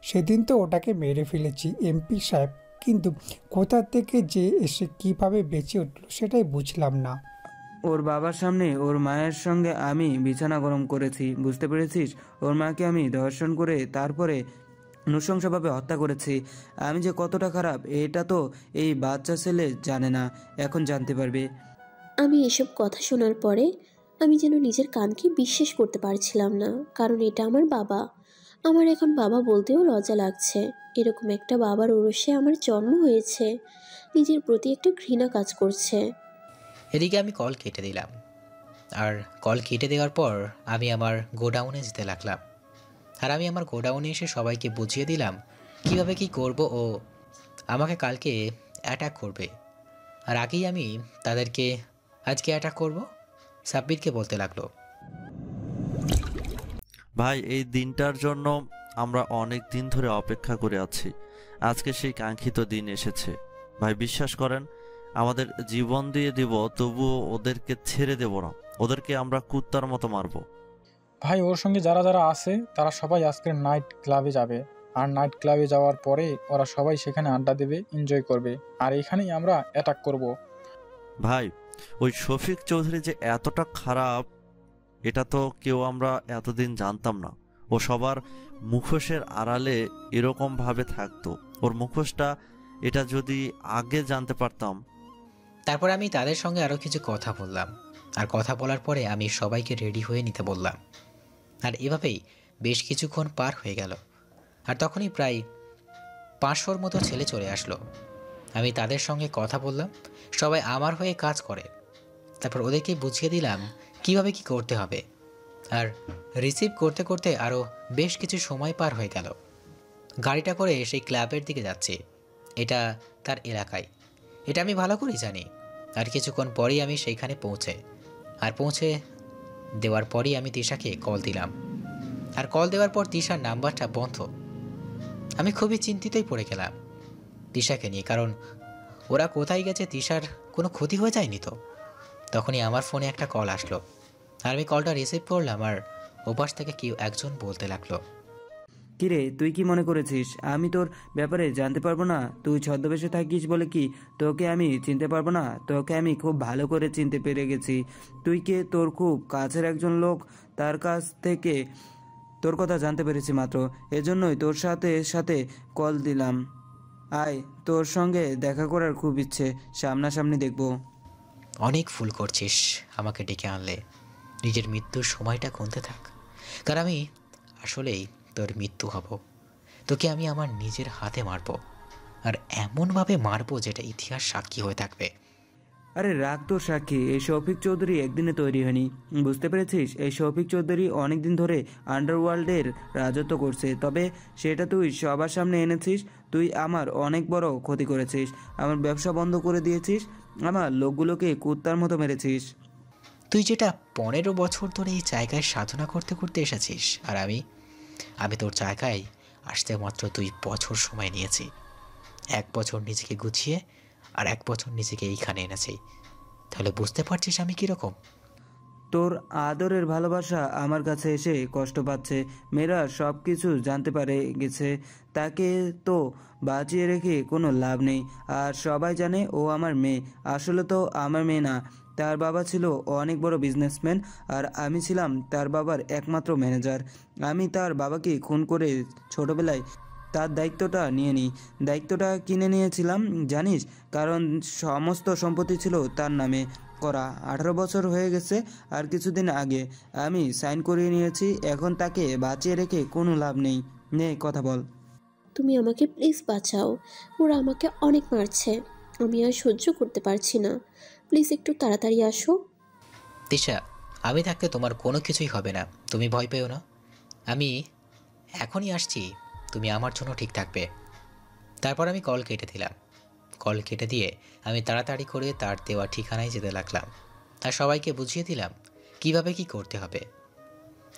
সেদিন তো ওটাকে মেরে ফেলেছি এমপি সাহেব, কিন্তু কোথা থেকে যে এসে কিভাবে বেঁচে উঠলো সেটাই বুঝলাম না। ওর বাবার সামনে ওর মায়ের সঙ্গে আমি বিছানা গরম করেছি, বুঝতে পেরেছিস? ওর মাকে আমি ধর্ষণ করে তারপরে নৃশংসভাবে হত্যা করেছি। আমি যে কতটা খারাপ এটা তো এই বাচ্চা ছেলে জানে না, এখন জানতে পারবে। আমি এসব কথা শোনার পরে আমি যেন নিজের কানকে বিশ্বাস করতে পারছিলাম না, কারণ এটা আমার বাবা। আমার এখন বাবা বলতেও লজ্জা লাগছে। এরকম একটা বাবার ঔরসে আমার জন্ম হয়েছে। নিজের প্রতি একটা ঘৃণা কাজ করছে। এদিকে আমি কল কেটে দিলাম, আর কল কেটে দেওয়ার পর আমি আমার গোডাউনে যেতে লাগলাম। আর আমি আমার গোডাউনে এসে সবাইকে বুঝিয়ে দিলাম কিভাবে কি করব ও আমাকে কালকে অ্যাটাক করবে। আর আগেই আমি তাদেরকে আজকে অ্যাটাক করব সাব্বিরকে বলতে লাগলো, ভাই এই দিনটার জন্য আমরা অনেক দিন ধরে অপেক্ষা করে আছি। আজকে সেই কাঙ্ক্ষিত দিন এসেছে। ভাই বিশ্বাস করেন, আমাদের জীবন দিয়ে দিব, তবুও ওদেরকে ছেড়ে দেব না। ওদেরকে আমরা কুত্তার মতো মারবো। ভাই ওর সঙ্গে যারা যারা আছে তারা সবাই আজকের নাইট ক্লাবে যাবে, আর নাইট ক্লাবে যাওয়ার পরে ওরা সবাই সেখানে আড্ডা দেবে, এনজয় করবে, আর এখানেই আমরা অ্যাটাক করব। ভাই ওই শফিক চৌধুরী যে এতটা খারাপ এটা তো কেউ আমরা এতদিন জানতাম না। ও সবার মুখোশের আড়ালে এরকম ভাবে থাকতো। ওর মুখোশটা এটা যদি আগে জানতে পারতাম। তারপর আমি তাদের সঙ্গে আরও কিছু কথা বললাম, আর কথা বলার পরে আমি সবাইকে রেডি হয়ে নিতে বললাম। আর এভাবেই বেশ কিছুক্ষণ পার হয়ে গেল, আর তখনই প্রায় 500-র মতো ছেলে চলে আসলো। আমি তাদের সঙ্গে কথা বললাম, সবাই আমার হয়ে কাজ করে। তারপর ওদেরকে বুঝিয়ে দিলাম কিভাবে কি করতে হবে। আর রিসিভ করতে করতে আরও বেশ কিছু সময় পার হয়ে গেল। গাড়িটা করে সেই ক্লাবের দিকে যাচ্ছে, এটা তার এলাকায়, এটা আমি ভালো করেই জানি। আর কিছুক্ষণ পরেই আমি সেইখানে পৌঁছে দেওয়ার পরই আমি তিশাকে কল দিলাম। আর কল দেওয়ার পর তিশার নাম্বারটা বন্ধ। আমি খুবই চিন্তিতই পড়ে গেলাম তিশাকে নিয়ে, কারণ ওরা কোথায় গেছে, তিশার কোনো ক্ষতি হয়ে যায়নি তো। তখনই আমার ফোনে একটা কল আসলো, আর আমি কলটা রিসিভ করলাম। আর ওপাশ থেকে কেউ একজন বলতে লাগলো, কিরে তুই কি মনে করেছিস আমি তোর ব্যাপারে জানতে পারবো না? তুই ছদ্মবেশে থাকিস বলে কি তোকে আমি চিনতে পারবো না? তোকে আমি খুব ভালো করে চিনতে পেরে গেছি। তুই কে, তোর খুব কাছের একজন লোক, তার কাছ থেকে তোর কথা জানতে পেরেছি মাত্র, এজন্যই তোর সাথে কল দিলাম। আয়, তোর সঙ্গে দেখা করার খুব ইচ্ছে, সামনাসামনি দেখবো। অনেক ভুল করছিস আমাকে ডেকে আনলে। নিজের মৃত্যুর সময়টা গুনতে থাক, কারণ আমি আসলেই তোর মৃত্যু হব। তোকে আমি আমার নিজের হাতে মারব, আর এমনভাবে মারব যেটা ইতিহাস সাক্ষী হয়ে থাকবে। আরে রাগ তোর সাক্ষী, এই শফিক চৌধুরী একদিনে তৈরি হয়নি, বুঝতে পেরেছিস? এই শফিক চৌধুরী অনেকদিন ধরে আন্ডারওয়ার্ল্ডের রাজত্ব করছে, তবে সেটা তুই সবার সামনে এনেছিস। তুই আমার অনেক বড় ক্ষতি করেছিস, আমার ব্যবসা বন্ধ করে দিয়েছিস, আমার লোকগুলোকে কুত্তার মতো মেরেছিস। তুই যেটা 15 বছর ধরে এই জায়গায় সাধনা করতে করতে এসেছিস, আর আমি তোর জায়গায় আসতে মাত্র 2 বছর সময় নিয়েছি। 1 বছর নিজেকে গুছিয়ে আর 1 বছর নিজেকে এইখানে এনেছি। তাহলে বুঝতে পারছিস আমি কীরকম? তোর আদরের ভালোবাসা আমার কাছে এসে কষ্ট পাচ্ছে। মেয়েরা সব কিছু জানতে পারে গেছে, তাকে তো বাঁচিয়ে রেখে কোনো লাভ নেই। আর সবাই জানে ও আমার মেয়ে, আসলে তো আমার মেয়ে না। তার বাবা ছিল অনেক বড় বিজনেসম্যান, আর আমি ছিলাম তার বাবার একমাত্র ম্যানেজার। আমি তার বাবাকে খুন করে ছোটবেলায় তার দায়িত্বটা নিয়ে নিই। দায়িত্বটা কিনে নিয়েছিলাম জানিস, কারণ সমস্ত সম্পত্তি ছিল তার নামে করা। 18 বছর হয়ে গেছে, আর কিছুদিন আগে আমি সাইন করিয়ে নিয়েছি। এখন তাকে বাঁচিয়ে রেখে কোনো লাভ নেই। নে কথা বল। তুমি আমাকে প্লিজ বাঁচাও, ওরা আমাকে অনেক মারছে, আমি আর সহ্য করতে পারছি না, প্লিজ একটু তাড়াতাড়ি আসো। তিশা, আমি থাকতে তোমার কোনো কিছুই হবে না, তুমি ভয় পেও না। আমি এখনই আসছি, তুমি আমার জন্য ঠিক থাকবে। তারপর আমি কল কেটে দিলাম। কল কেটে দিয়ে আমি তাড়াতাড়ি করে তার দেওয়া ঠিকানায় যেতে লাগলাম, আর সবাইকে বুঝিয়ে দিলাম কিভাবে কি করতে হবে।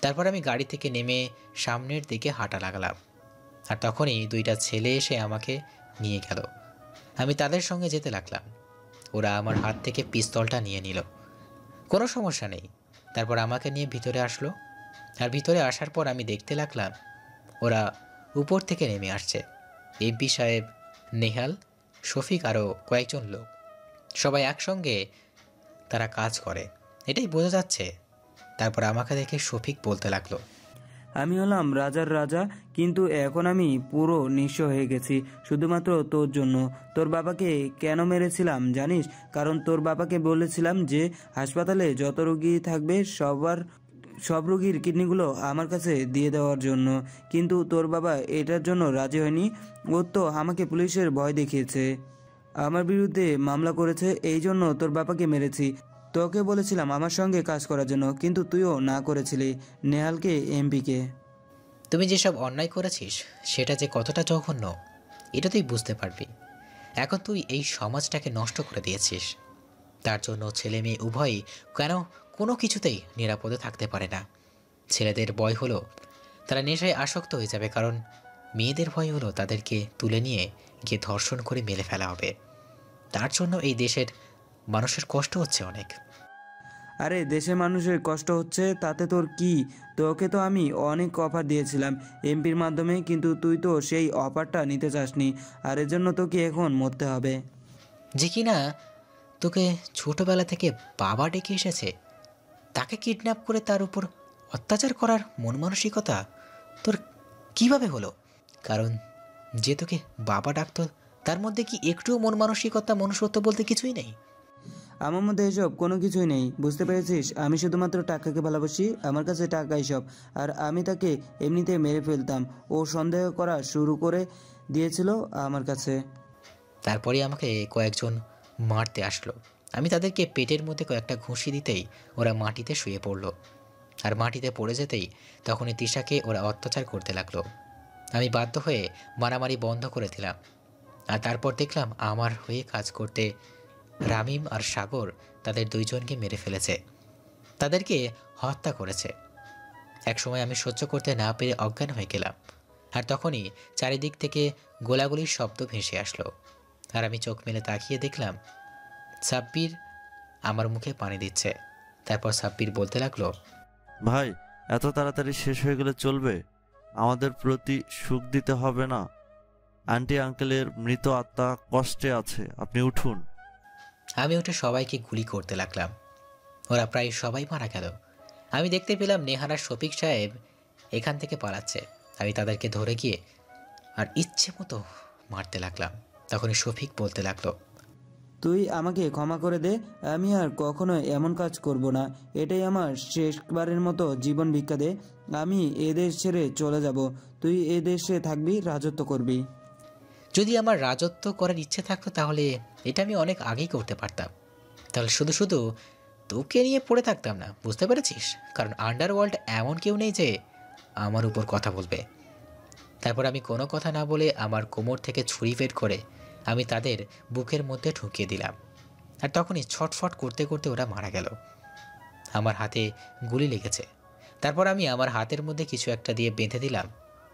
তারপর আমি গাড়ি থেকে নেমে সামনের দিকে হাঁটা লাগলাম, আর তখনই দুইটা ছেলে এসে আমাকে নিয়ে গেল। আমি তাদের সঙ্গে যেতে লাগলাম। ওরা আমার হাত থেকে পিস্তলটা নিয়ে নিল। কোনো সমস্যা নেই। তারপর আমাকে নিয়ে ভিতরে আসলো, আর ভিতরে আসার পর আমি দেখতে লাগলাম ওরা উপর থেকে নেমে আসছে। এমপি সাহেব, নেহাল, শফিক আরও কয়েকজন লোক, সবাই একসঙ্গে তারা কাজ করে, এটাই বোঝা যাচ্ছে। তারপর আমাকে দেখে শফিক বলতে লাগলো, আমি হলাম রাজার রাজা, কিন্তু এখন আমি পুরো নিঃস্ব হয়ে গেছি শুধুমাত্র তোর জন্য। তোর বাবাকে কেন মেরেছিলাম জানিস? কারণ তোর বাবাকে বলেছিলাম যে হাসপাতালে যত রোগী থাকবে সব রোগীর কিডনিগুলো আমার কাছে দিয়ে দেওয়ার জন্য। কিন্তু তোর বাবা এটার জন্য রাজি হয়নি। ও তো আমাকে পুলিশের ভয় দেখিয়েছে, আমার বিরুদ্ধে মামলা করেছে। এই জন্য তোর বাবাকে মেরেছি। তোকে বলেছিলাম আমার সঙ্গে কাজ করার জন্য, কিন্তু তুইও না করেছিলি নেহালকে, এমপিকে। তুমি যেসব অন্যায় করেছিস সেটা যে কতটা জঘন্য এটা তুই বুঝতে পারবি। এখন তুই এই সমাজটাকে নষ্ট করে দিয়েছিস। তার জন্য ছেলে মেয়ে উভয়ই কেন কোনো কিছুতেই নিরাপদে থাকতে পারে না। ছেলেদের ভয় হলো তারা নেশায় আসক্ত হয়ে যাবে, কারণ মেয়েদের ভয় হলো তাদেরকে তুলে নিয়ে গিয়ে ধর্ষণ করে মেরে ফেলা হবে। তার জন্য এই দেশের মানুষের কষ্ট হচ্ছে অনেক। আরে দেশের মানুষের কষ্ট হচ্ছে তাতে তোর কি? তোকে তো আমি অনেক অফার দিয়েছিলাম এমপির মাধ্যমে, কিন্তু তুই তো সেই অফারটা নিতে চাসনি, আর এর জন্য তোকে এখন মরতে হবে। যে কিনা তোকে ছোটবেলা থেকে বাবা ডেকে এসেছে, তাকে কিডন্যাপ করে তার উপর অত্যাচার করার মন মানসিকতা তোর কিভাবে হলো? কারণ যে তোকে বাবা ডাকতো তার মধ্যে কি একটুও মন মানসিকতা, মনুষ্যত্ব বলতে কিছুই নেই? আমার মধ্যে এসব কোনো কিছুই নেই, বুঝতে পেরেছিস? আমি শুধুমাত্র টাকাকে ভালোবাসি, আমার কাছে টাকাই সব। আর আমি তাকে এমনিতে মেরে ফেলতাম, ও সন্দেহ করা শুরু করে দিয়েছিল আমার কাছে। তারপরে আমাকে কয়েকজন মারতে আসলো। আমি তাদেরকে পেটের মধ্যে কয়েকটা ঘুষি দিতেই ওরা মাটিতে শুয়ে পড়লো, আর মাটিতে পড়ে যেতেই তখনই তিশাকে ওরা অত্যাচার করতে লাগলো। আমি বাধ্য হয়ে মারামারি বন্ধ করে দিলাম। আর তারপর দেখলাম আমার হয়ে কাজ করতে রামিম আর সাগর তাদের দুইজনকে মেরে ফেলেছে, তাদেরকে হত্যা করেছে। একসময় আমি সহ্য করতে না পেরে অজ্ঞান হয়ে গেলাম, আর তখনই চারিদিক থেকে গোলাগুলির শব্দ ভেসে আসলো। আর আমি চোখ মেলে তাকিয়ে দেখলাম সাব্বির আমার মুখে পানি দিচ্ছে। তারপর সাব্বির বলতে লাগলো, ভাই এত তাড়াতাড়ি শেষ হয়ে গেলে চলবে? আমাদের প্রতি সুখ দিতে হবে না? আন্টি আঙ্কেলের মৃত আত্মা কষ্টে আছে, আপনি উঠুন। আমি উঠে সবাইকে গুলি করতে লাগলাম। ওরা প্রায় সবাই মারা গেল। আমি দেখতে পেলাম নেহার আর শফিক সাহেব এখান থেকে পালাচ্ছে। আমি তাদেরকে ধরে গিয়ে আর ইচ্ছে মতো মারতে লাগলাম। তখনই শফিক বলতে লাগলো, তুই আমাকে ক্ষমা করে দে, আমি আর কখনো এমন কাজ করব না। এটাই আমার শেষবারের মতো জীবন ভিক্ষা দে। আমি এ দেশ ছেড়ে চলে যাব, তুই এ দেশে থাকবি, রাজত্ব করবি। যদি আমার রাজত্ব করার ইচ্ছে থাকতো তাহলে এটা আমি অনেক আগেই করতে পারতাম। তাহলে শুধু শুধু তোকে নিয়ে পড়ে থাকতাম না, বুঝতে পেরেছিস? কারণ আন্ডারওয়ার্ল্ড এমন কেউ নেই যে আমার উপর কথা বলবে। তারপর আমি কোনো কথা না বলে আমার কোমর থেকে ছুরি বের করে আমি তাদের বুকের মধ্যে ঢুকিয়ে দিলাম। আর তখনই ছটফট করতে করতে ওরা মারা গেল। আমার হাতে গুলি লেগেছে। তারপর আমি আমার হাতের মধ্যে কিছু একটা দিয়ে বেঁধে দিলাম।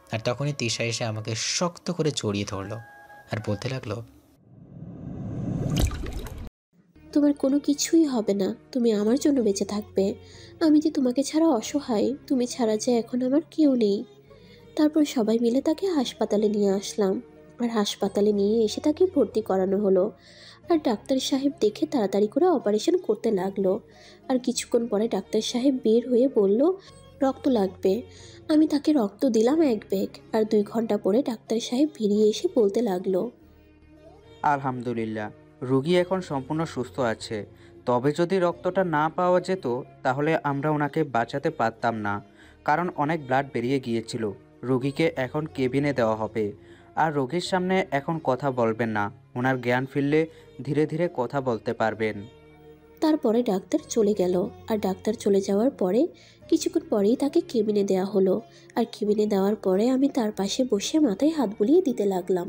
আর তখনই তিশা এসে আমাকে শক্ত করে জড়িয়ে ধরলো আর বলতে লাগলো, তোমার কোনো কিছুই হবে না, তুমি আমার জন্য বেঁচে থাকবে। আমি যে তোমাকে ছাড়া অসহায়, তুমি ছাড়া যে এখন আমার কেউ নেই। তারপর সবাই মিলে তাকে হাসপাতালে নিয়ে আসলাম, আর হাসপাতালে নিয়ে এসে তাকে ভর্তি করানো হলো। আর ডাক্তার সাহেব দেখে তাড়াতাড়ি করে অপারেশন করতে লাগলো। আর কিছুক্ষণ পরে ডাক্তার সাহেব বের হয়ে বলল, রক্ত লাগবে। আমি তাকে রক্ত দিলাম 1 ব্যাগ। আর 2 ঘন্টা পরে ডাক্তার সাহেব বেরিয়ে এসে বলতে লাগলো, আলহামদুলিল্লাহ, রুগী এখন সম্পূর্ণ সুস্থ আছে। তবে যদি রক্তটা না পাওয়া যেত তাহলে আমরা ওনাকে বাঁচাতে পারতাম না, কারণ অনেক ব্লাড বেরিয়ে গিয়েছিল। রুগীকে এখন কেবিনে দেওয়া হবে। আর রোগীর সামনে এখন কথা বলবেন না, ওনার জ্ঞান ফিরলে ধীরে ধীরে কথা বলতে পারবেন। তারপরে ডাক্তার চলে গেল। আর ডাক্তার চলে যাওয়ার পরে কিছুক্ষণ পরেই তাকে কেবিনে দেওয়া হলো। আর কেবিনে দেওয়ার পরে আমি তার পাশে বসে মাথায় হাত বুলিয়ে দিতে লাগলাম,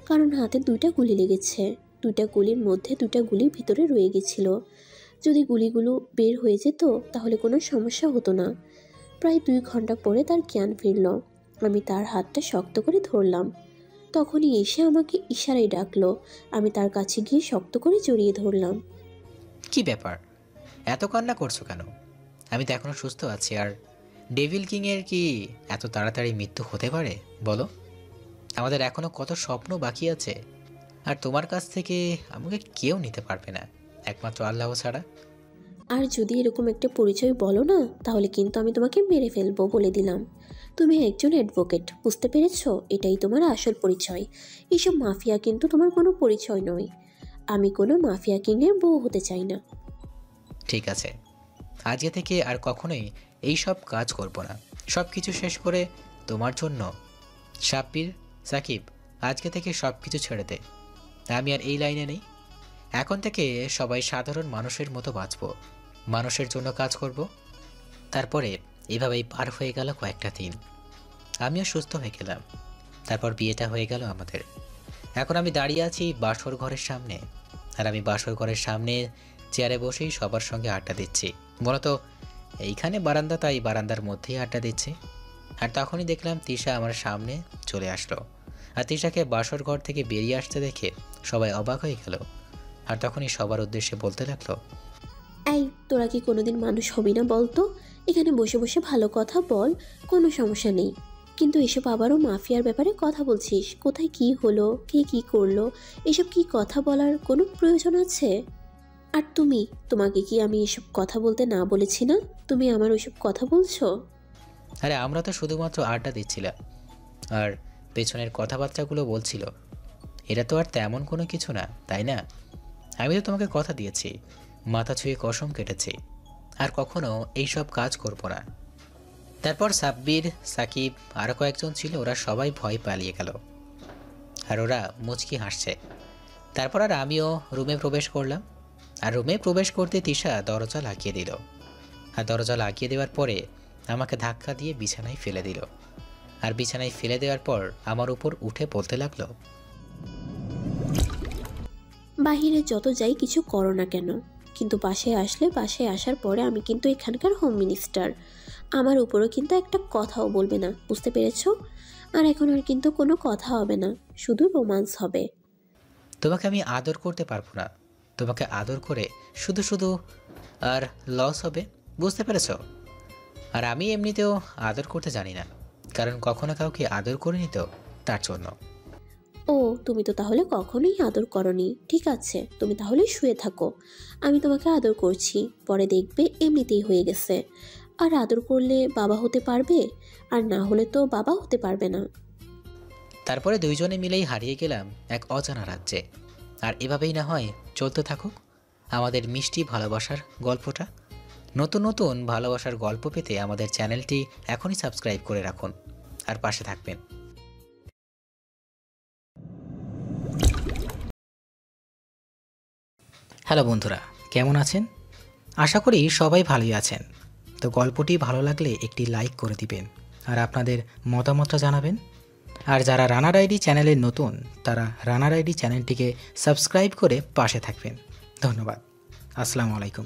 কারণ হাতে 2টা গুলি লেগেছে। 2টা গুলির মধ্যে 2টা গুলি ভিতরে রয়ে গেছিল। যদি গুলিগুলো বের হয়ে যেত তাহলে কোনো সমস্যা হতো না। প্রায় 2 ঘন্টা পরে তার জ্ঞান ফিরল। আমি তার হাতটা শক্ত করে ধরলাম। তখনই এসে আমাকে ইশারায় ডাকলো। আমি তার কাছে গিয়ে শক্ত করে জড়িয়ে ধরলাম। কি ব্যাপার, এত কান্না করছো কেন? আমি তো এখনো সুস্থ আছি। আর ডেভিল কিংয়ের কি এত তাড়াতাড়ি মৃত্যু হতে পারে বলো? আমাদের এখনো কত স্বপ্ন বাকি আছে। আর তোমার কাছ থেকে আমাকে কেউ নিতে পারবে না, একমাত্র আল্লাহ ছাড়া। আর যদি এরকম একটা পরিচয় বলো না, তাহলে কিন্তু আমি তোমাকে মেরে ফেলবো বলে দিলাম। তুমি একজন অ্যাডভোকেট, বুঝতে পেরেছো? এটাই তোমার আসল পরিচয়। এইসব মাফিয়া কিন্তু তোমার কোনো পরিচয় নয়। আমি কোনো মাফিয়া কিংয়ের বউ হতে চাই না। ঠিক আছে, আজকে থেকে আর কখনোই এই সব কাজ করব না। সব কিছু শেষ করে তোমার জন্য। সাব্বির, সাকিব, আজকে থেকে সব কিছু ছেড়ে দে। আমি আর এই লাইনে নেই। এখন থেকে সবাই সাধারণ মানুষের মতো বাঁচব, মানুষের জন্য কাজ করব। তারপরে এভাবেই পার হয়ে গেল কয়েকটা দিন। আমিও সুস্থ হয়ে গেলাম। তারপর বিয়েটা হয়ে গেল আমাদের। এখন আমি দাঁড়িয়ে আছি বাসর ঘরের সামনে। আর আমি বাসর ঘরের সামনে চেয়ারে বসেই সবার সঙ্গে আড্ডা দিচ্ছি। মূলত এইখানে বারান্দা, তাই বারান্দার মধ্যেই আড্ডা দিচ্ছি। আর তখনই দেখলাম তিশা আমার সামনে চলে আসলো। আর তিশাকে বাসর ঘর থেকে বেরিয়ে আসতে দেখে সবাই অবাক হয়ে গেল। আর তখনই সবার উদ্দেশ্যে বলতে লাগলো, এই তোরা কি কোনোদিন মানুষ হবি না বলতো? এখানে বসে বসে ভালো কথা বল, কোনো সমস্যা নেই, কিন্তু এসব আবারও মাফিয়ার ব্যাপারে কথা বলছিস। কোথায় কি হলো, কে কি করলো, এসব কি কথা বলার কোনো প্রয়োজন আছে? আর তোমাকে কি আমি এসব কথা বলতে না বলেছি না? তুমি আমার ওইসব কথা বলছো? আরে আমরা তো শুধুমাত্র আড্ডা দিচ্ছিলাম আর পেছনের কথাবার্তাগুলো বলছিল। এটা তো আর তেমন কোনো কিছু না, তাই না? আমি তো তোমাকে কথা দিয়েছি, মাথা ছুঁয়ে কসম কেটেছি, আর কখনো এইসব কাজ করব না। তারপর সাব্বির, সাকিব, আরও কয়েকজন ছিল, ওরা সবাই ভয় পালিয়ে গেল। আর ওরা মুচকি হাসছে। তারপর আর আমিও রুমে প্রবেশ করলাম। আর রুমে প্রবেশ করতে তিশা দরজা লাগিয়ে দিল। আর দরজা লাগিয়ে দেওয়ার পরে আমাকে ধাক্কা দিয়ে বিছানায় ফেলে দিল। আর বিছানায় ফেলে দেওয়ার পর আমার উপর উঠে বলতে লাগলো, বাহিরে যত যাই কিছু করো না কেন, কিন্তু বাসায় আসলে, বাসায় আসার পরে আমি কিন্তু এখানকার হোম মিনিস্টার। আমার উপরও কিন্তু একটা কথাও বলবে না, বুঝতে পেরেছো? আর এখন আর কিন্তু কোনো কথা হবে না, শুধু রোমান্স হবে। তোমাকে আমি আদর করতে পারবো না। তোমাকে আদর করে শুধু শুধু আর লস হবে, বুঝতে পেরেছো? আর আমি এমনিতেও আদর করতে জানি না, কারণ কখনো কাউকে আদর করিনি তো, তার জন্য। ও, তুমি তো তাহলে কখনোই আদর করনি। ঠিক আছে, তুমি তাহলে শুয়ে থাকো, আমি তোমাকে আদর করছি, পরে দেখবে এমনিতেই হয়ে গেছে। আর আদর করলে বাবা হতে পারবে, আর না হলে তো বাবা হতে পারবে না। তারপরে দুইজনে মিলেই হারিয়ে গেলাম এক অজানা রাজ্যে। আর এভাবেই না হয় চলতে থাকুক আমাদের মিষ্টি ভালোবাসার গল্পটা। নতুন নতুন ভালোবাসার গল্প পেতে আমাদের চ্যানেলটি এখনই সাবস্ক্রাইব করে রাখুন আর পাশে থাকবেন। হ্যালো বন্ধুরা, কেমন আছেন? আশা করি সবাই ভালোই আছেন। তো গল্পটি ভালো লাগলে একটি লাইক করে দিবেন আর আপনাদের মতামতটা জানাবেন। আর যারা রানার আইডি চ্যানেলে নতুন, তারা রানার আইডি চ্যানেলটিকে সাবস্ক্রাইব করে পাশে থাকবেন। ধন্যবাদ। আসসালামু আলাইকুম।